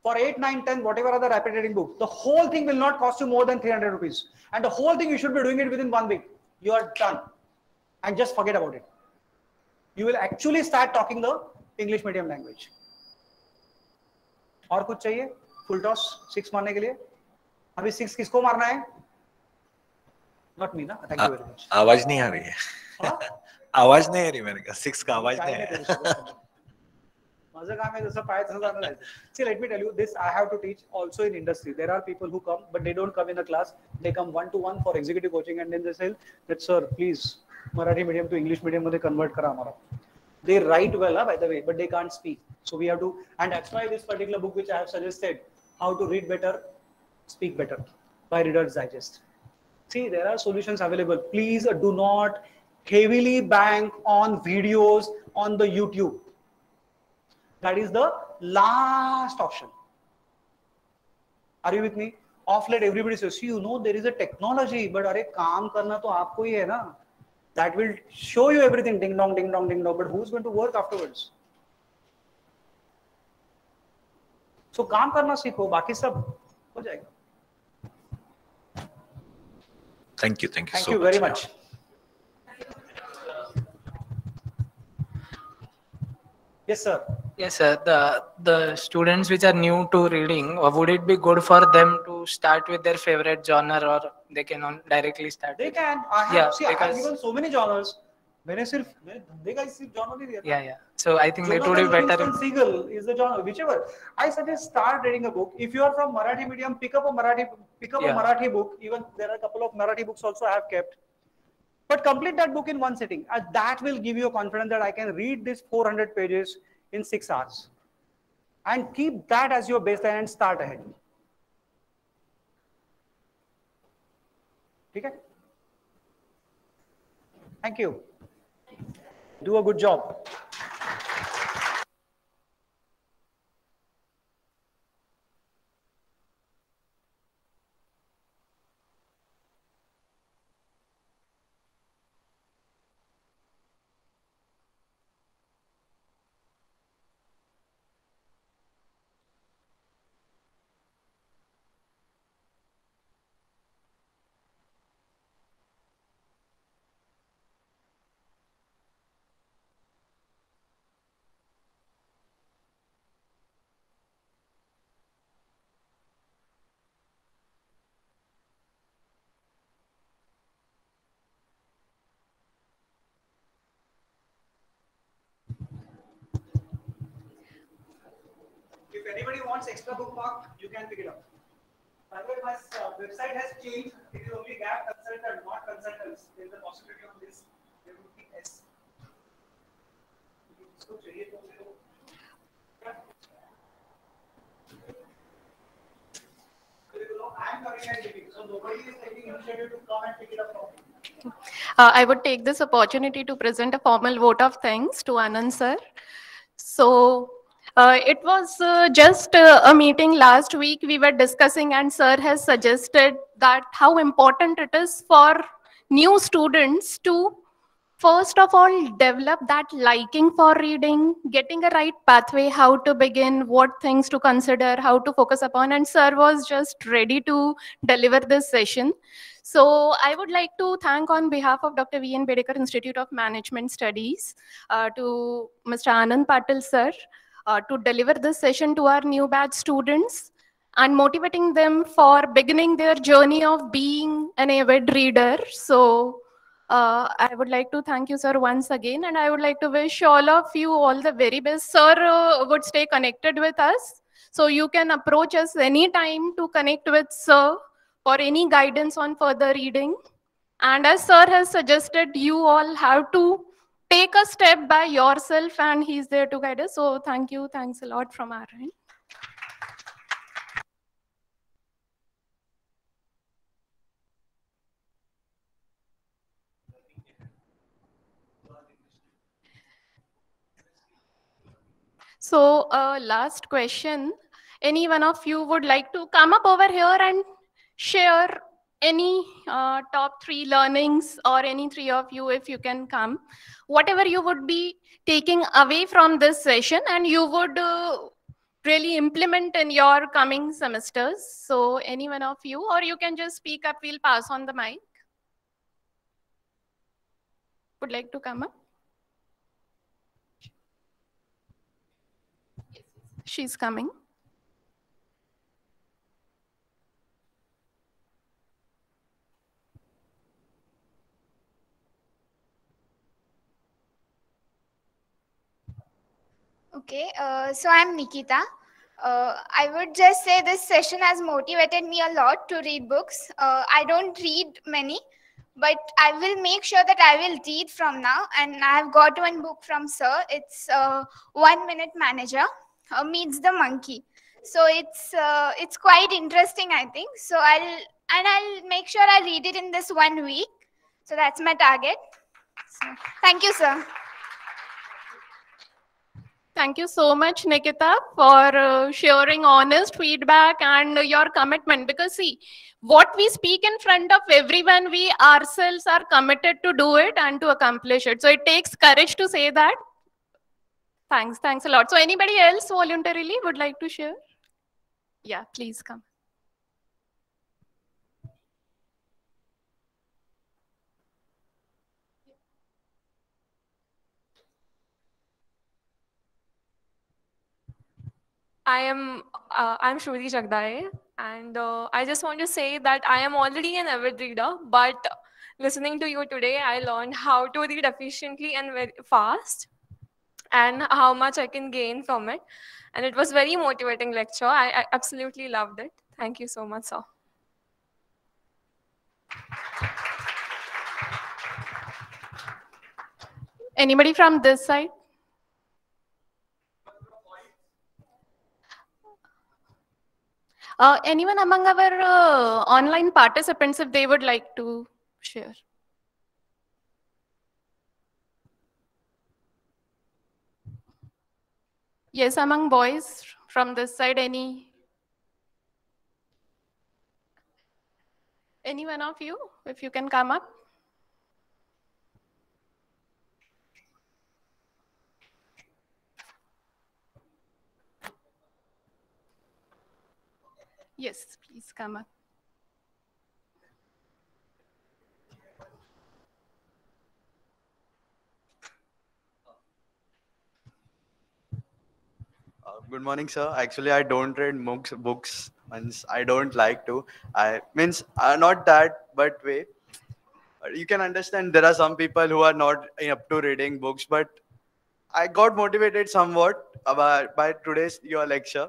For 8, 9, 10, whatever are the rapid reading books, the whole thing will not cost you more than 300 rupees. And the whole thing you should be doing it within 1 week. You are done. And just forget about it. You will actually start talking the English medium language. और कुछ चाहिए? Full toss 6 मारने के लिए? अभी 6 किसको मारना है? Not me, ना? Thank you very much. आवाज नहीं आ रही है. आवाज नहीं आ रही मैंने कहा 6 का आवाज नहीं है. माझं काम आहे जसं पाहायचं जाणं जायचं. See, let me tell you this. I have to teach also in industry. There are people who come, but they don't come in a class. They come 1-to-1 for executive coaching, and then they say that sir, please, Marathi medium to English medium मध्ये convert करा आम्हाला. They write well, by the way, but they can't speak. So we have to, and that's why this particular book which I have suggested, How to Read Better, Speak Better, by Reader's Digest. See, there are solutions available. Please do not heavily bank on videos on the YouTube. That is the last option. Are you with me? Of late, everybody says, you know, there is a technology, but अरे काम करना तो आपको ही है ना. That will show you everything, ding dong, ding dong, ding dong. But who's going to work afterwards? So काम करना सीखो, बाकी सब हो जाएगा. Thank you so much. Thank you very much. Yes, sir. Yes, sir. The students which are new to reading, would it be good for them to start with their favorite genre, or they can directly start? They can. I have given so many genres. मैंने धंधे का सिर्फ genre नहीं दिया. Yeah. So I think it would be better. Seagull is the genre. Whichever. I suggest start reading a book. If you are from Marathi medium, pick up a Marathi book. Even there are a couple of Marathi books also I have kept. But complete that book in one sitting. And that will give you a confidence that I can read this 400 pages in 6 hours. And keep that as your baseline and start ahead. Okay? Thank you. Do a good job. If anybody wants extra bookmark, you can pick it up. By the way, my website has changed. It is only gap consultant, not consultants. There is a possibility of this. There would be S. I am coming and taking, so nobody is taking initiative to come and pick it up from me. I would take this opportunity to present a formal vote of thanks to Anand sir. So, It was just a meeting last week. We were discussing, and sir has suggested that how important it is for new students to first of all develop that liking for reading, getting a right pathway, how to begin, what things to consider, how to focus upon. And sir was just ready to deliver this session. So I would like to thank on behalf of Dr. V. N. Bedekar Institute of Management Studies to Mr. Anand Patil sir to deliver this session to our new batch students and motivating them for beginning their journey of being an avid reader. So I would like to thank you, sir, once again, and I would like to wish all of you all the very best. Sir would stay connected with us, so you can approach us anytime to connect with sir for any guidance on further reading. And as sir has suggested, you all have to take a step by yourself, and he's there to guide us. So thank you. Thanks a lot from our end. So last question. Any one of you would like to come up over here and share any top 3 learnings, or any 3 of you, if you can come, whatever you would be taking away from this session and you would really implement in your coming semesters. So any one of you, or you can just speak up, we'll pass on the mic. Would like to come up? She's coming. Okay, so I'm Nikita. I would just say this session has motivated me a lot to read books. I don't read many, but I will make sure that I will read from now. And I've got one book from sir. It's 1 Minute Manager Meets the Monkey. So it's quite interesting, I think. So I'll make sure I read it in this 1 week. So that's my target. So, thank you, sir. Thank you so much, Nikita, for sharing honest feedback and your commitment. Because see, what we speak in front of everyone, we ourselves are committed to do it and to accomplish it. So it takes courage to say that. Thanks a lot. So anybody else voluntarily would like to share? Yeah, please come. I'm Shruti Jagdaye, and I just want to say that I am already an avid reader, but listening to you today, I learned how to read efficiently and very fast, and how much I can gain from it. And it was very motivating lecture. I absolutely loved it. Thank you so much, sir. Anybody from this side? Anyone among our online participants, if they would like to share? Yes, among boys from this side, any one of you, if you can come up? Yes, please come up. Good morning, sir. Actually, I don't read books. Means I don't like to. I means not that, but way. You can understand there are some people who are not up to reading books, but I got motivated somewhat by today's your lecture,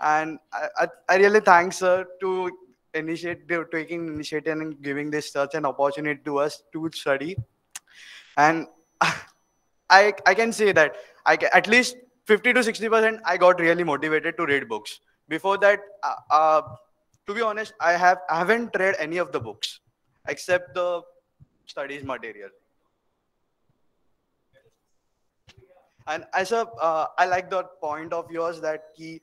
and I really thanks sir to taking initiative and giving this such an opportunity to us to study, and I can say that at least 50 to 60% I got really motivated to read books. Before that, to be honest, I haven't read any of the books except the studies material. And as a, I like that point of yours that he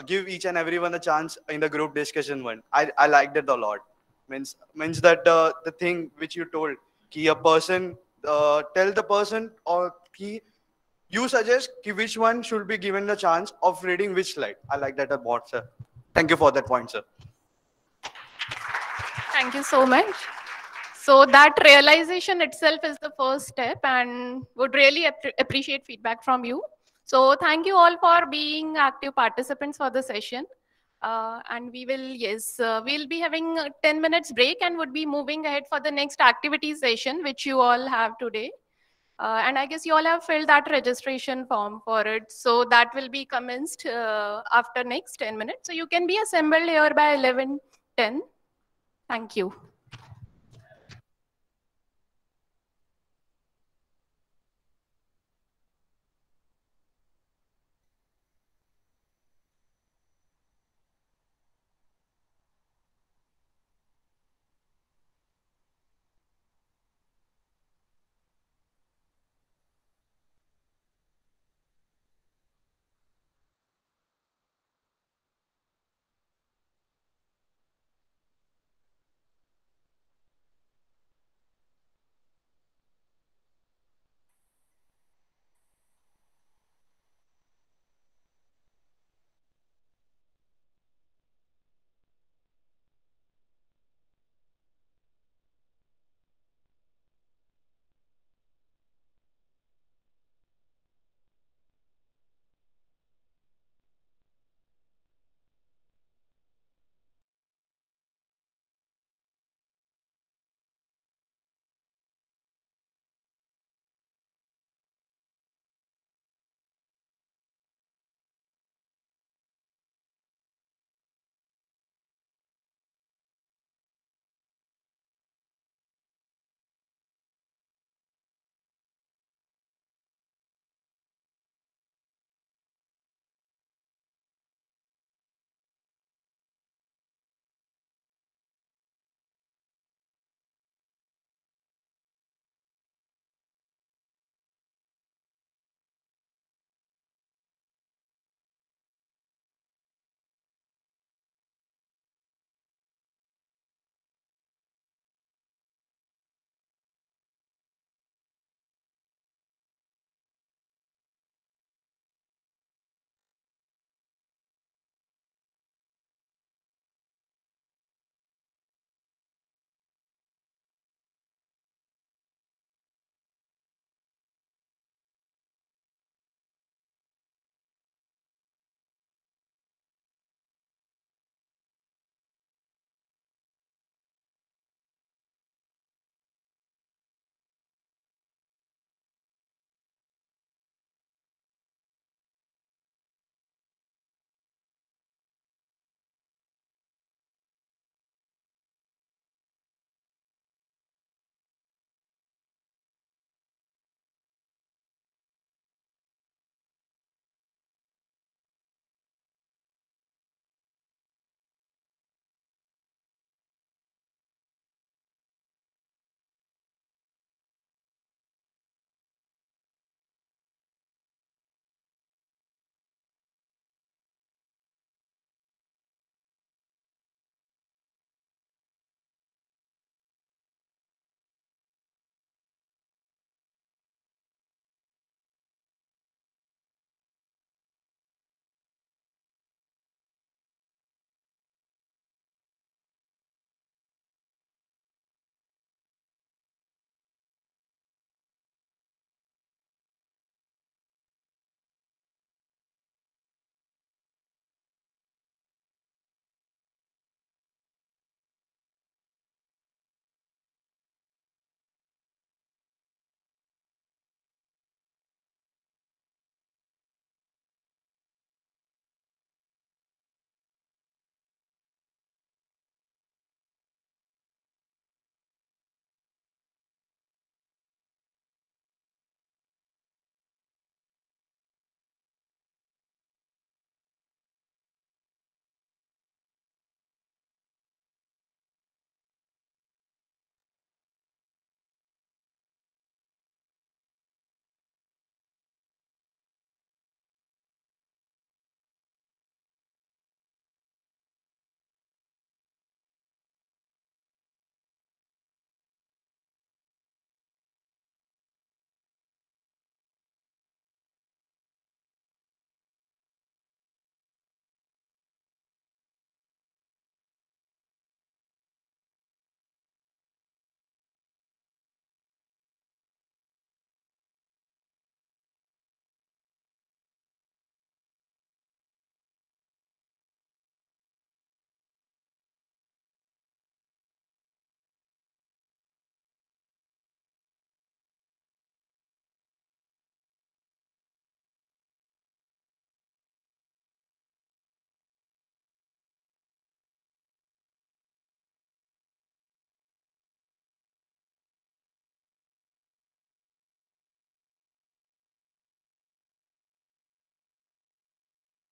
give each and everyone a chance in the group discussion one. I liked it a lot. Means that the thing which you told, ki a person tell the person or ki you suggest ki which one should be given the chance of reading which slide. I like that a lot, sir. Thank you for that point, sir. Thank you so much. So that realization itself is the first step, and would really appreciate feedback from you. So thank you all for being active participants for the session. And we will, yes, we'll be having a 10 minutes break and would be moving ahead for the next activity session, which you all have today. And I guess you all have filled that registration form for it. So that will be commenced after next 10 minutes. So you can be assembled here by 11:10. Thank you.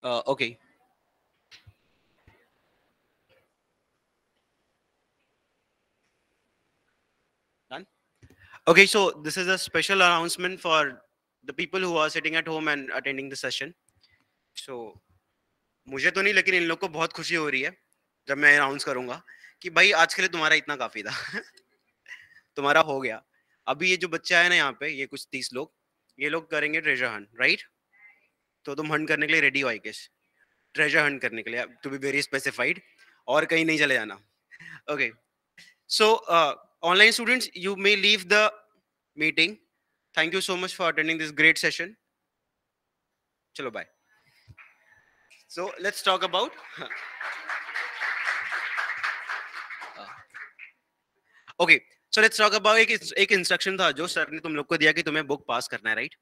Okay. Done? Okay, so this is a special announcement for the people who are sitting at home and attending the session. So मुझे तो नहीं, लेकिन इन लोग को बहुत खुशी हो रही है जब मैं अनाउंस करूंगा कि भाई आज के लिए तुम्हारा इतना काफी था तुम्हारा हो गया. अभी ये जो बच्चे आए ना यहाँ पे, ये कुछ 30 लोग, ये लोग करेंगे ट्रेजर हंट, राइट? तो तुम हंट करने के लिए रेडी हो आई गेस, ट्रेजर हंट करने के लिए, टू बी वेरी स्पेसिफाइड, और कहीं नहीं चले जाना. Okay, so online students, you may leave the meeting. Thank you so much for attending this great session. चलो bye. So let's talk about okay, so let's talk about एक instruction था जो sir ने तुम लोग को दिया कि तुम्हें बुक पास करना है, राइट?